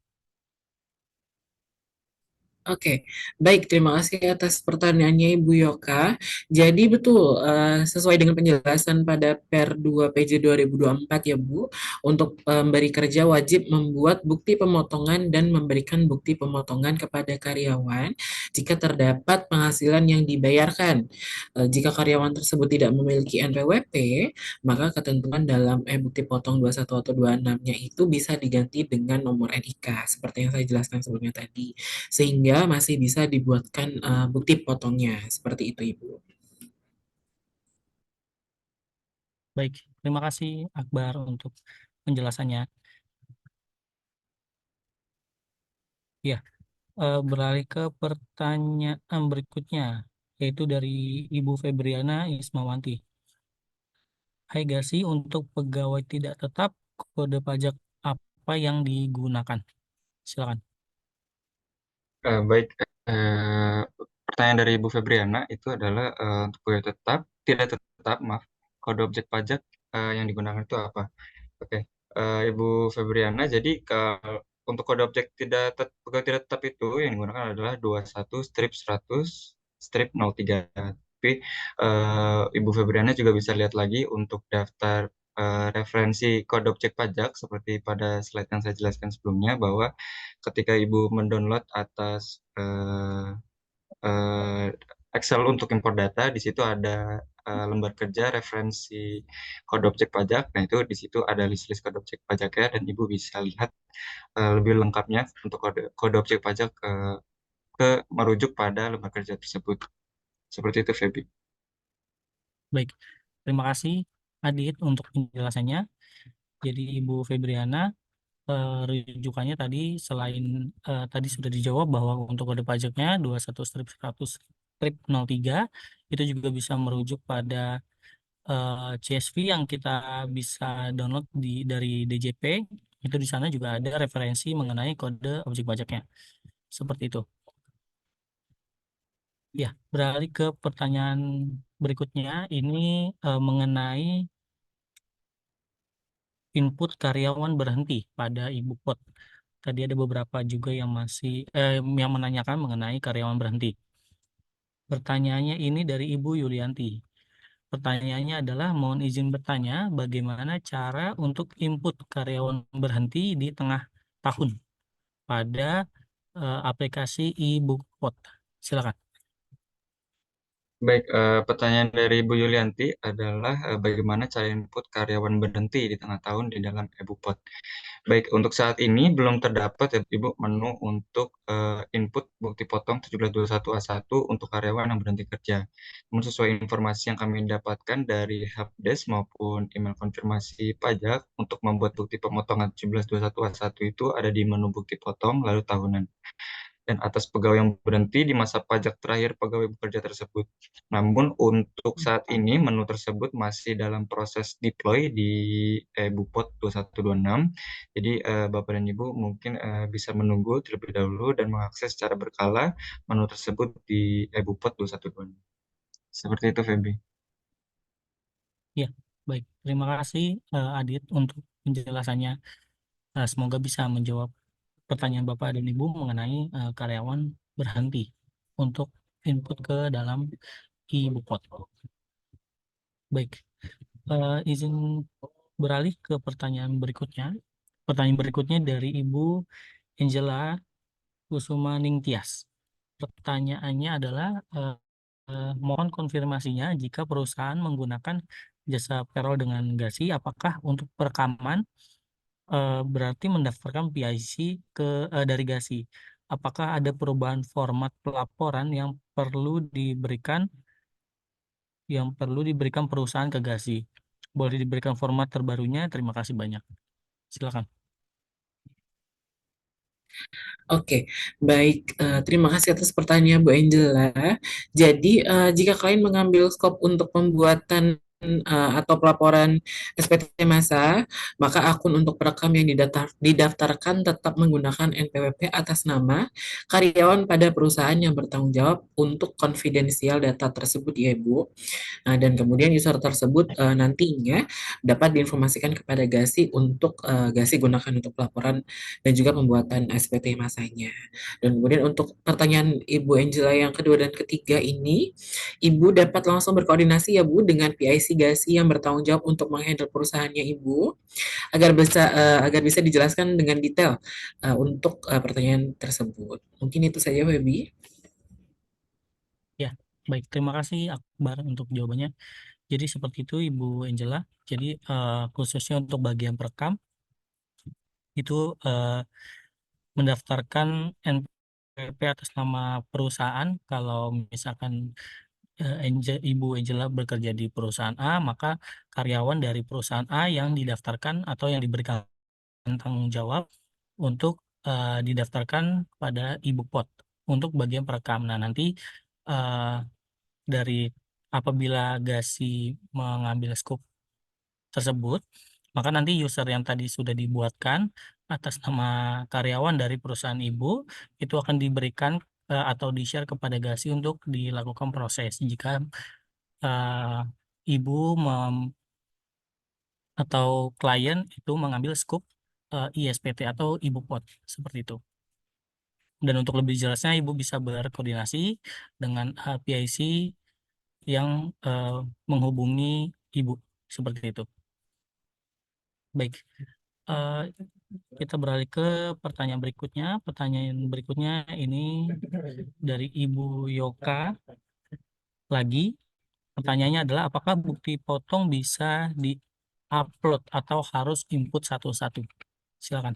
Oke, baik. Terima kasih atas pertanyaannya Ibu Yoka. Jadi betul, sesuai dengan penjelasan pada Per 2 PJ 2024 ya Bu, untuk pemberi kerja wajib membuat bukti pemotongan dan memberikan bukti pemotongan kepada karyawan jika terdapat penghasilan yang dibayarkan. Jika karyawan tersebut tidak memiliki NPWP, maka ketentuan dalam bukti potong 21 atau 26-nya itu bisa diganti dengan nomor NIK, seperti yang saya jelaskan sebelumnya tadi sehingga masih bisa dibuatkan bukti potongnya. Seperti itu, Ibu. Baik, terima kasih Akbar untuk penjelasannya. Ya, beralih ke pertanyaan berikutnya, yaitu dari Ibu Febriana Ismawanti. Hai Gasi, untuk pegawai tidak tetap, kode pajak apa yang digunakan? Silakan. Baik, pertanyaan dari Ibu Febriana itu adalah untuk pegawai tetap, tidak tetap, maaf, kode objek pajak yang digunakan itu apa? Oke, Ibu Febriana, jadi untuk kode objek pegawai tidak tetap itu yang digunakan adalah 21/100/03. Tapi Ibu Febriana juga bisa lihat lagi untuk daftar referensi kode objek pajak seperti pada slide yang saya jelaskan sebelumnya bahwa ketika Ibu mendownload atas eh, Excel untuk impor data, di situ ada lembar kerja referensi kode objek pajak. Nah, itu di situ ada list-list kode objek pajaknya dan Ibu bisa lihat lebih lengkapnya untuk kode objek pajak ke merujuk pada lembar kerja tersebut. Seperti itu, Feby. Baik, terima kasih Adit untuk penjelasannya. Jadi Ibu Febriana, rujukannya tadi selain tadi sudah dijawab bahwa untuk kode pajaknya 21/100/03 itu juga bisa merujuk pada CSV yang kita bisa download dari DJP. Itu di sana juga ada referensi mengenai kode objek pajaknya. Seperti itu. Ya, beralih ke pertanyaan berikutnya. Ini mengenai input karyawan berhenti pada Ibu Pot. Tadi ada beberapa juga yang yang menanyakan mengenai karyawan berhenti. Pertanyaannya ini dari Ibu Yulianti. Pertanyaannya adalah mohon izin bertanya bagaimana cara untuk input karyawan berhenti di tengah tahun pada aplikasi e-Bookpot. Silakan. Baik, pertanyaan dari Bu Yulianti adalah bagaimana cara input karyawan berhenti di tengah tahun di dalam EBUPOT. Baik, untuk saat ini belum terdapat ya Ibu menu untuk input bukti potong 1721A1 untuk karyawan yang berhenti kerja. Namun sesuai informasi yang kami dapatkan dari Helpdesk maupun email konfirmasi pajak untuk membuat bukti pemotongan 1721A1 itu ada di menu bukti potong lalu tahunan dan atas pegawai yang berhenti di masa pajak terakhir pegawai bekerja tersebut. Namun untuk saat ini menu tersebut masih dalam proses deploy di Bupot 2126. Jadi Bapak dan Ibu mungkin bisa menunggu terlebih dahulu dan mengakses secara berkala menu tersebut di Bupot 2126. Seperti itu, Feby. Ya, baik. Terima kasih Adit untuk penjelasannya. Semoga bisa menjawab pertanyaan Bapak dan Ibu mengenai karyawan berhenti untuk input ke dalam e-Bupot. Baik, izin beralih ke pertanyaan berikutnya. Pertanyaan berikutnya dari Ibu Angela Kusuma Ningtyas. Pertanyaannya adalah mohon konfirmasinya jika perusahaan menggunakan jasa payroll dengan GASI, apakah untuk perekaman berarti mendaftarkan PIC dari GASI? Apakah ada perubahan format pelaporan yang perlu diberikan perusahaan ke GASI? Boleh diberikan format terbarunya? Terima kasih banyak. Silakan. Oke, baik. Terima kasih atas pertanyaan Bu Angela. Jadi, jika kalian mengambil skop untuk pembuatan atau pelaporan SPT masa, maka akun untuk perekam yang didaftarkan tetap menggunakan NPWP atas nama karyawan pada perusahaan yang bertanggung jawab untuk konfidensial data tersebut, ya Bu. Dan kemudian user tersebut nantinya dapat diinformasikan kepada GASI untuk GASI gunakan untuk pelaporan dan juga pembuatan SPT masanya. Dan kemudian untuk pertanyaan Ibu Angela yang kedua dan ketiga ini, Ibu dapat langsung berkoordinasi ya Bu dengan PIC GASI yang bertanggung jawab untuk menghandle perusahaannya Ibu agar bisa dijelaskan dengan detail untuk pertanyaan tersebut. Mungkin itu saja, Webi. Ya, baik. Terima kasih Akbar untuk jawabannya. Jadi seperti itu Ibu Angela. Jadi khususnya untuk bagian perekam itu mendaftarkan NPWP atas nama perusahaan. Kalau misalkan Ibu Angela bekerja di perusahaan A, maka karyawan dari perusahaan A yang didaftarkan atau yang diberikan tanggung jawab untuk didaftarkan pada Ibu Pot untuk bagian perekam. Nah, nanti dari apabila GASI mengambil scoop tersebut, maka nanti user yang tadi sudah dibuatkan atas nama karyawan dari perusahaan ibu itu akan diberikan atau di-share kepada GASI untuk dilakukan proses. Jika ibu atau klien itu mengambil scoop ISPT atau ibu pot seperti itu. Dan untuk lebih jelasnya ibu bisa berkoordinasi dengan PIC yang menghubungi ibu seperti itu. Baik, kita beralih ke pertanyaan berikutnya. Pertanyaan berikutnya ini dari Ibu Yoka lagi. Pertanyaannya adalah apakah bukti potong bisa di-upload atau harus input satu-satu? Silakan.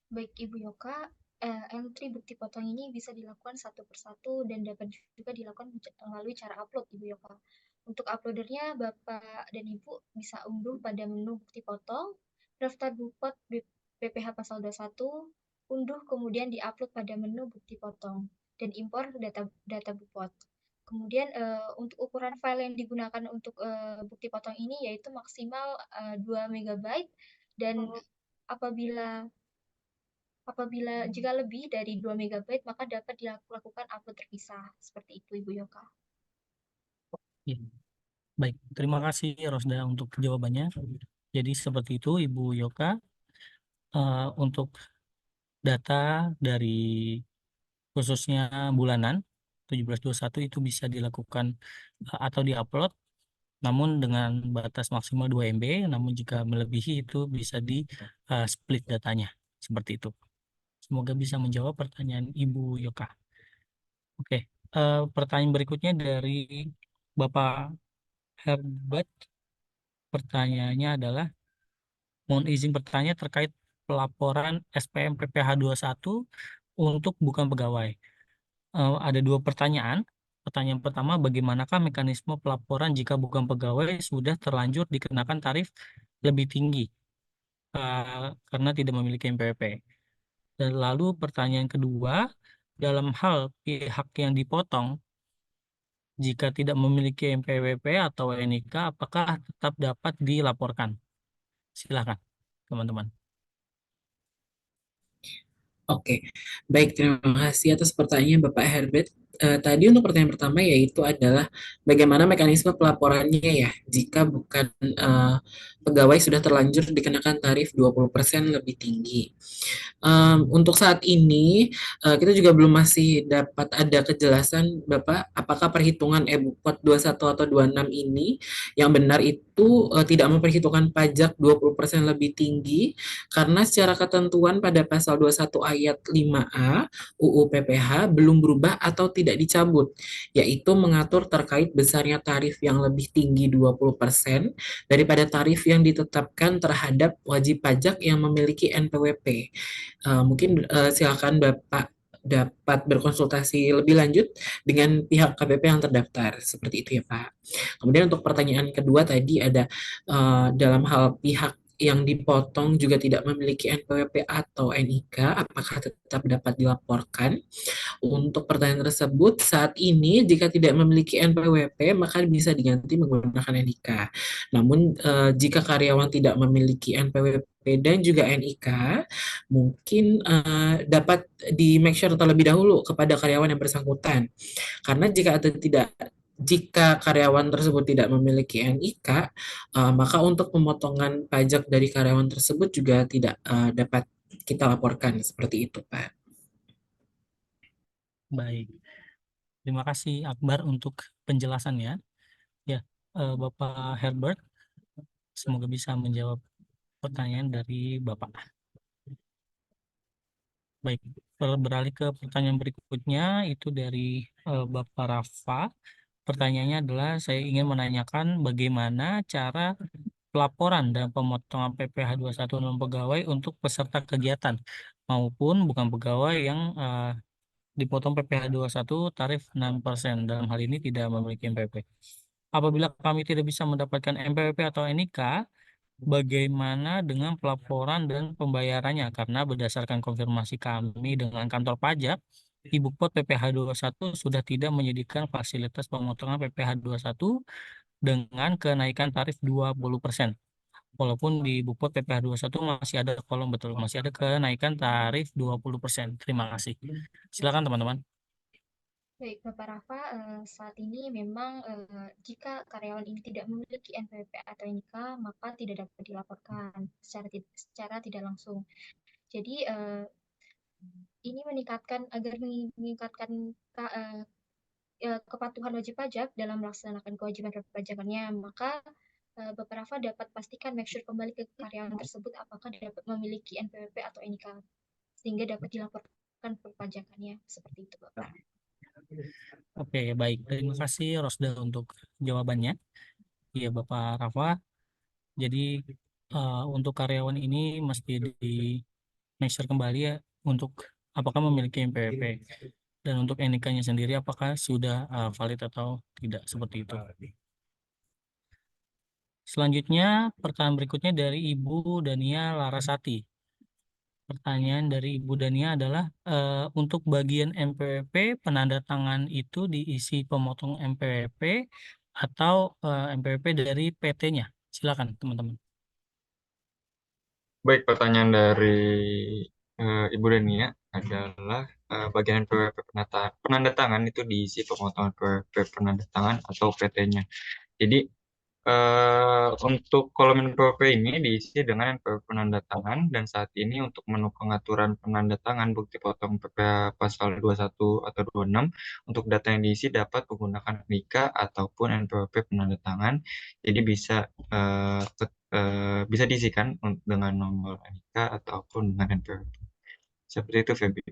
Baik Ibu Yoka, entry bukti potong ini bisa dilakukan satu persatu dan dapat juga dilakukan melalui cara upload Ibu Yoka. Untuk uploadernya Bapak dan Ibu bisa unduh pada menu bukti potong, daftar Bupot PPH pasal 21, unduh kemudian diupload pada menu bukti potong dan impor data Bupot. Kemudian untuk ukuran file yang digunakan untuk bukti potong ini yaitu maksimal 2 MB dan apabila jika lebih dari 2 MB maka dapat dilakukan upload terpisah. Seperti itu Ibu Yoka. Ya. Baik, terima kasih Rosda untuk jawabannya. Jadi seperti itu Ibu Yoka. Untuk data dari khususnya bulanan 1721 itu bisa dilakukan atau diupload namun dengan batas maksimal 2 MB, namun jika melebihi itu bisa di split datanya seperti itu. Semoga bisa menjawab pertanyaan Ibu Yoka. Oke, pertanyaan berikutnya dari Bapak Herbert. Pertanyaannya adalah, mohon izin bertanya terkait pelaporan SPM PPh 21 untuk bukan pegawai. Ada dua pertanyaan. Pertanyaan pertama, bagaimanakah mekanisme pelaporan jika bukan pegawai sudah terlanjur dikenakan tarif lebih tinggi karena tidak memiliki NPWP? Dan lalu pertanyaan kedua, dalam hal pihak yang dipotong, jika tidak memiliki NPWP atau NIK, apakah tetap dapat dilaporkan? Silakan, teman-teman. Oke, baik, terima kasih atas pertanyaan Bapak Herbert. Tadi untuk pertanyaan pertama yaitu adalah bagaimana mekanisme pelaporannya ya jika bukan pegawai sudah terlanjur dikenakan tarif 20% lebih tinggi. Untuk saat ini kita juga belum masih dapat ada kejelasan Bapak apakah perhitungan e-Bukot 21 atau 26 ini yang benar itu tidak memperhitungkan pajak 20% lebih tinggi karena secara ketentuan pada pasal 21 ayat 5A UU PPH belum berubah atau tidak dicabut, yaitu mengatur terkait besarnya tarif yang lebih tinggi 20% daripada tarif yang ditetapkan terhadap wajib pajak yang memiliki NPWP. Mungkin silakan Bapak dapat berkonsultasi lebih lanjut dengan pihak KPP yang terdaftar. Seperti itu ya Pak. Kemudian untuk pertanyaan kedua tadi ada dalam hal pihak yang dipotong juga tidak memiliki NPWP atau NIK, apakah tetap dapat dilaporkan? Untuk pertanyaan tersebut, saat ini jika tidak memiliki NPWP, maka bisa diganti menggunakan NIK. Namun, jika karyawan tidak memiliki NPWP dan juga NIK, mungkin dapat di make sure terlebih dahulu kepada karyawan yang bersangkutan. Karena jika karyawan tersebut tidak memiliki NIK, maka untuk pemotongan pajak dari karyawan tersebut juga tidak dapat kita laporkan seperti itu, Pak. Baik, terima kasih Akbar untuk penjelasannya. Ya, Bapak Herbert, semoga bisa menjawab pertanyaan dari Bapak. Baik, beralih ke pertanyaan berikutnya, itu dari Bapak Rafa. Pertanyaannya adalah, saya ingin menanyakan bagaimana cara pelaporan dan pemotongan PPh 21 non pegawai untuk peserta kegiatan maupun bukan pegawai yang dipotong PPh 21 tarif 6%. Dalam hal ini tidak memiliki NPWP. Apabila kami tidak bisa mendapatkan NPWP atau NIK, bagaimana dengan pelaporan dan pembayarannya? Karena berdasarkan konfirmasi kami dengan kantor pajak, Ibu Pot PPh 21 sudah tidak menyediakan fasilitas pemotongan PPh 21 dengan kenaikan tarif 20%. Walaupun di Ibu Pot PPh 21 masih ada kolom betul, masih ada kenaikan tarif 20%. Terima kasih. Silakan teman-teman. Baik, Bapak Rafa, saat ini memang jika karyawan ini tidak memiliki NPWP atau NIK, maka tidak dapat dilaporkan secara tidak langsung. Jadi ini agar meningkatkan kepatuhan wajib pajak dalam melaksanakan kewajiban perpajakannya, maka Bapak Rafa dapat pastikan make sure kembali ke karyawan tersebut apakah dapat memiliki NPWP atau NIK sehingga dapat dilaporkan perpajakannya. Seperti itu, Bapak. Oke, baik. Terima kasih Rosda untuk jawabannya. Iya, Bapak Rafa. Jadi untuk karyawan ini mesti di measure kembali ya untuk apakah memiliki NPWP dan untuk NIK-nya sendiri apakah sudah valid atau tidak, seperti itu. Selanjutnya pertanyaan berikutnya dari Ibu Dania Larasati. Pertanyaan dari Ibu Dania adalah untuk bagian NPWP penanda tangan itu diisi pemotong NPWP atau NPWP dari PT-nya. Silakan teman-teman. Baik, pertanyaan dari Ibu Dania adalah bagian NPWP penanda tangan itu diisi pemotongan NPWP penanda tangan atau PT-nya. Jadi untuk kolom NPWP ini diisi dengan NPWP penanda tangan dan saat ini untuk menu pengaturan penanda tangan bukti potong PPh pasal 21 atau 26 untuk data yang diisi dapat menggunakan NIK ataupun NPWP penanda tangan. Jadi bisa diisikan dengan nomor NIK ataupun dengan NPWP. Seperti itu, Feby.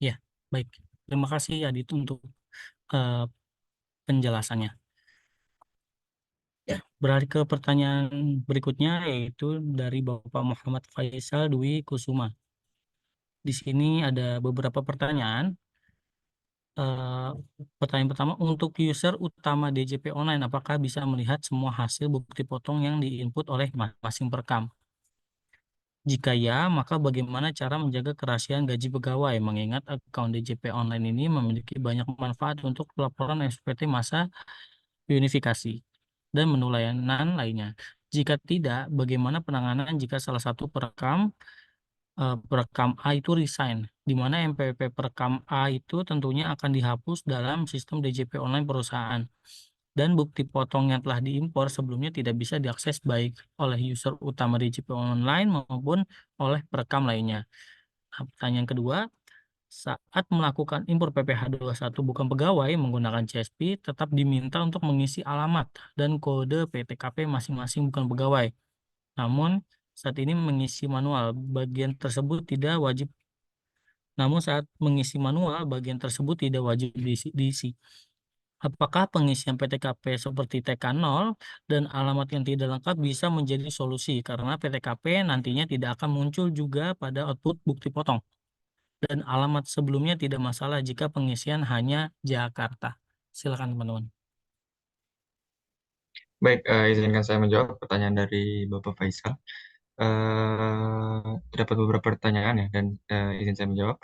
Ya, Baik, terima kasih Adit untuk eh, penjelasannya. Ya. Beralih ke pertanyaan berikutnya, yaitu dari Bapak Muhammad Faisal Dwi Kusuma. Di sini ada beberapa pertanyaan. Eh, Pertanyaan pertama, untuk user utama DJP online, apakah bisa melihat semua hasil bukti potong yang diinput oleh masing-masing perekam? Jika ya, maka bagaimana cara menjaga kerahasiaan gaji pegawai, mengingat akun DJP online ini memiliki banyak manfaat untuk pelaporan SPT masa unifikasi dan menu layanan lainnya. Jika tidak, bagaimana penanganan jika salah satu perekam A itu resign, di mana MPWP perekam A itu tentunya akan dihapus dalam sistem DJP online perusahaan, dan bukti potong yang telah diimpor sebelumnya tidak bisa diakses baik oleh user utama DJP online maupun oleh perekam lainnya. Nah, pertanyaan kedua, saat melakukan impor PPh 21 bukan pegawai menggunakan CSP, tetap diminta untuk mengisi alamat dan kode PTKP masing-masing bukan pegawai. Namun, saat ini mengisi manual, bagian tersebut tidak wajib. Namun saat mengisi manual, bagian tersebut tidak wajib diisi. Apakah pengisian PTKP seperti TK0 dan alamat yang tidak lengkap bisa menjadi solusi? Karena PTKP nantinya tidak akan muncul juga pada output bukti potong. Dan alamat sebelumnya tidak masalah jika pengisian hanya Jakarta. Silakan teman-teman. Baik, izinkan saya menjawab pertanyaan dari Bapak Faisal. Terdapat beberapa pertanyaan ya, dan izin saya menjawab.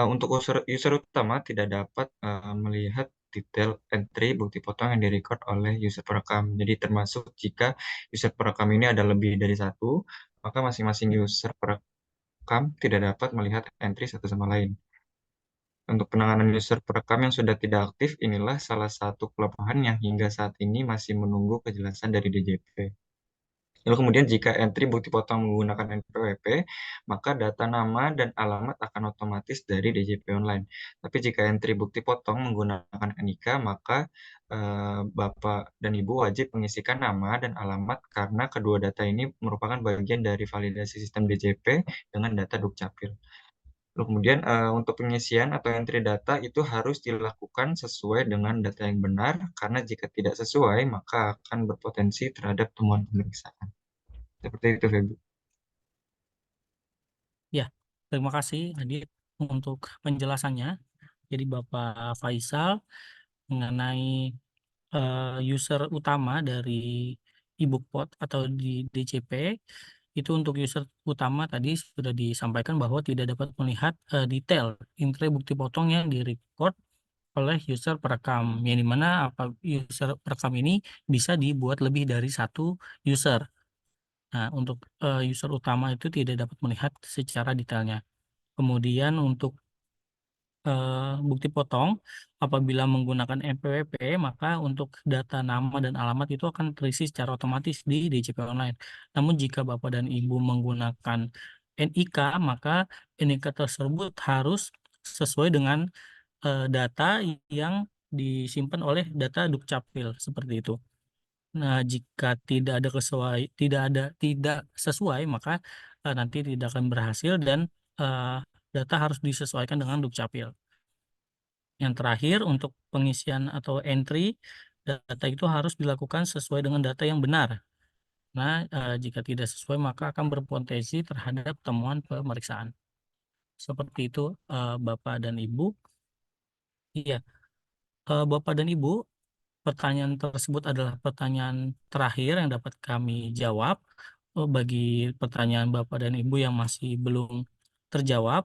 Untuk user utama tidak dapat melihat detail entry bukti potong yang direcord oleh user perekam. Jadi termasuk jika user perekam ini ada lebih dari satu, maka masing-masing user perekam tidak dapat melihat entry satu sama lain. Untuk penanganan user perekam yang sudah tidak aktif, inilah salah satu kelemahan yang hingga saat ini masih menunggu kejelasan dari DJP. Lalu kemudian jika entry bukti potong menggunakan NPWP, maka data nama dan alamat akan otomatis dari DJP online. Tapi jika entry bukti potong menggunakan NIK, maka Bapak dan Ibu wajib mengisikan nama dan alamat karena kedua data ini merupakan bagian dari validasi sistem DJP dengan data Dukcapil. Lalu kemudian untuk pengisian atau entry data itu harus dilakukan sesuai dengan data yang benar, karena jika tidak sesuai, maka akan berpotensi terhadap temuan pemeriksaan. Seperti itu, Feby. Ya, terima kasih Adit untuk penjelasannya. Jadi Bapak Faisal mengenai user utama dari iBookPot atau di DCP, itu untuk user utama tadi sudah disampaikan bahwa tidak dapat melihat detail entry bukti potong yang direcord oleh user perekam, yang dimana apa user perekam ini bisa dibuat lebih dari satu user. Nah, untuk user utama itu tidak dapat melihat secara detailnya. Kemudian untuk bukti potong, apabila menggunakan MPWP, maka untuk data nama dan alamat itu akan terisi secara otomatis di DJP online. Namun jika Bapak dan Ibu menggunakan NIK, maka NIK tersebut harus sesuai dengan data yang disimpan oleh data Dukcapil, seperti itu. Nah, jika tidak sesuai, maka nanti tidak akan berhasil, dan data harus disesuaikan dengan Dukcapil. Yang terakhir, untuk pengisian atau entry data itu harus dilakukan sesuai dengan data yang benar. Nah, jika tidak sesuai, maka akan berpotensi terhadap temuan pemeriksaan. Seperti itu, Bapak dan Ibu. Iya, Bapak dan Ibu, pertanyaan tersebut adalah pertanyaan terakhir yang dapat kami jawab. Bagi pertanyaan Bapak dan Ibu yang masih belum terjawab,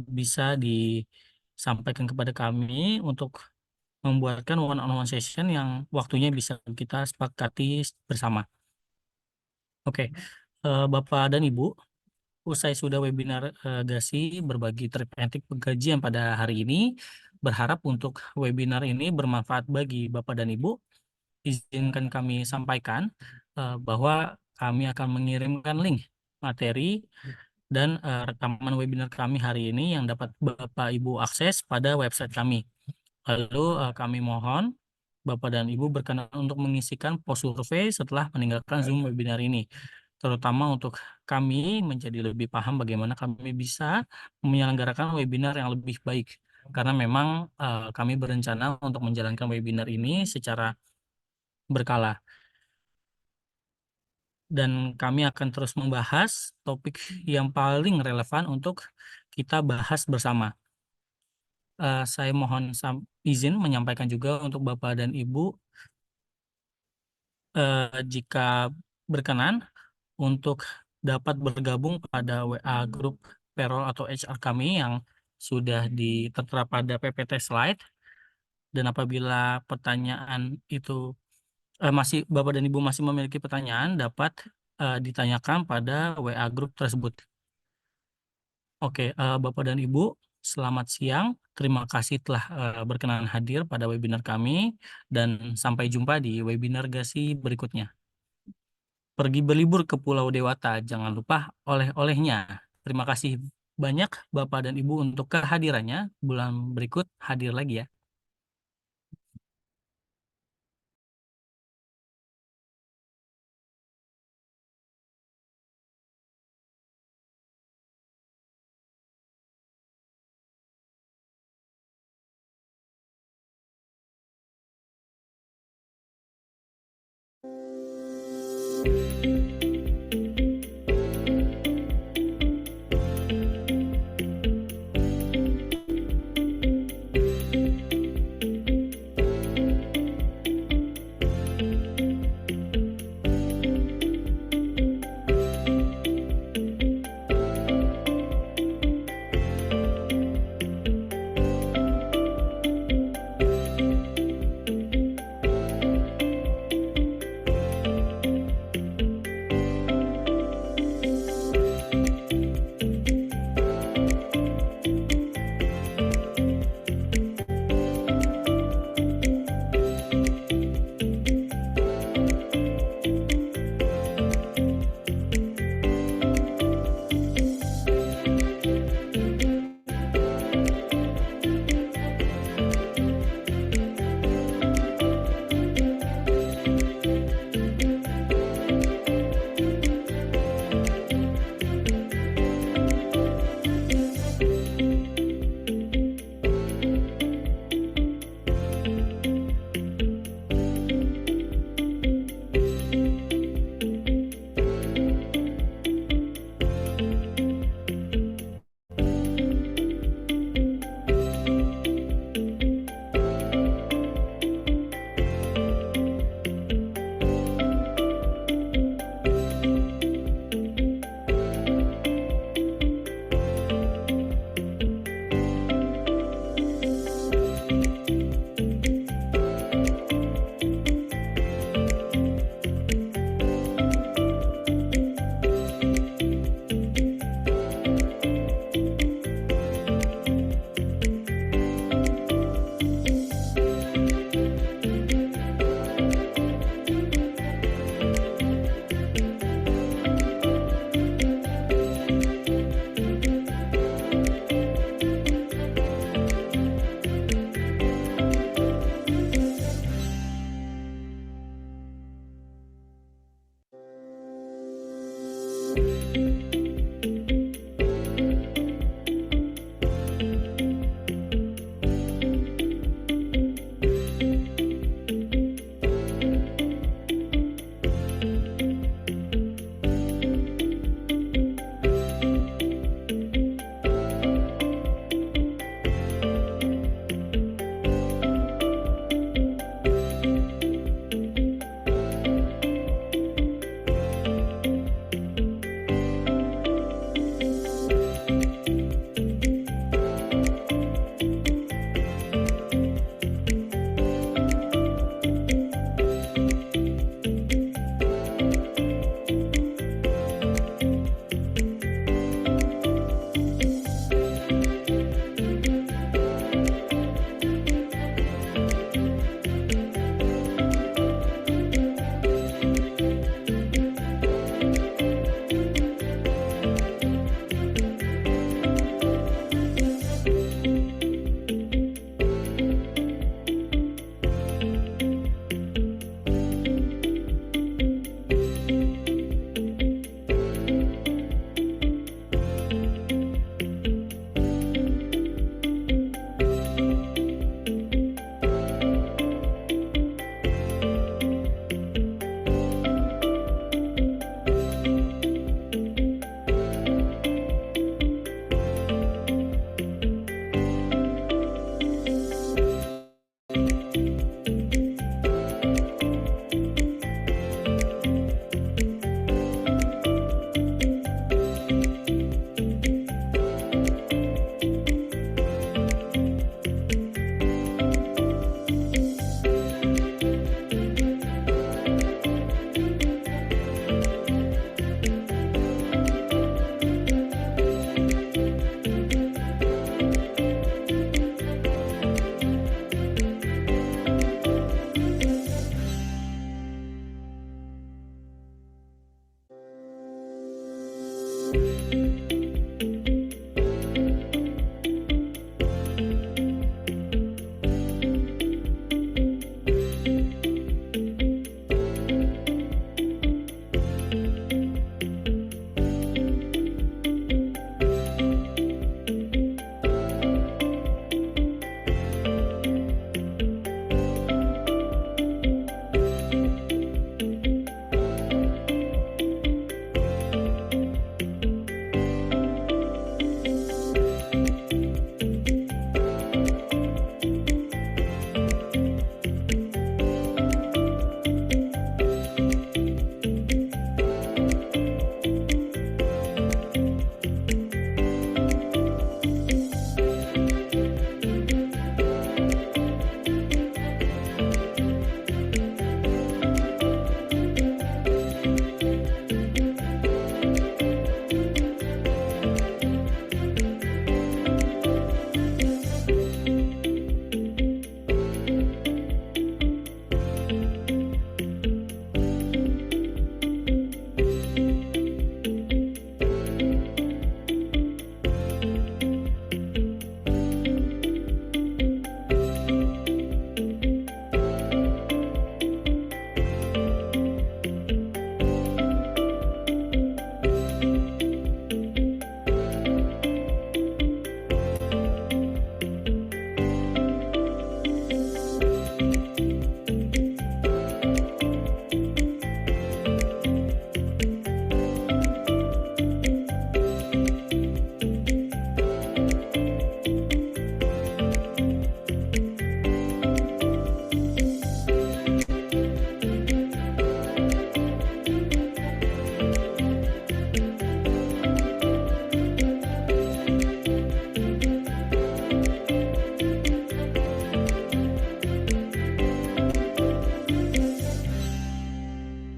bisa disampaikan kepada kami untuk membuatkan one-on-one session yang waktunya bisa kita sepakati bersama. Oke, Bapak dan Ibu, usai sudah webinar GASI berbagi trik and trik penggajian pada hari ini, berharap untuk webinar ini bermanfaat bagi Bapak dan Ibu. Izinkan kami sampaikan bahwa kami akan mengirimkan link materi dan rekaman webinar kami hari ini yang dapat Bapak Ibu akses pada website kami. Lalu kami mohon Bapak dan Ibu berkenan untuk mengisikan post survei setelah meninggalkan Zoom webinar ini. terutama untuk kami menjadi lebih paham bagaimana kami bisa menyelenggarakan webinar yang lebih baik. Karena memang kami berencana untuk menjalankan webinar ini secara berkala. Dan kami akan terus membahas topik yang paling relevan untuk kita bahas bersama. Saya mohon izin menyampaikan juga untuk Bapak dan Ibu, jika berkenan untuk dapat bergabung pada WA grup payroll atau HR kami yang sudah tertera pada PPT slide. Dan apabila pertanyaan itu Bapak dan Ibu masih memiliki pertanyaan, dapat ditanyakan pada WA grup tersebut. Oke, Bapak dan Ibu, selamat siang. Terima kasih telah berkenan hadir pada webinar kami dan sampai jumpa di webinar GASI berikutnya. Pergi berlibur ke Pulau Dewata, jangan lupa oleh-olehnya. Terima kasih banyak Bapak dan Ibu untuk kehadirannya. Bulan berikut hadir lagi ya.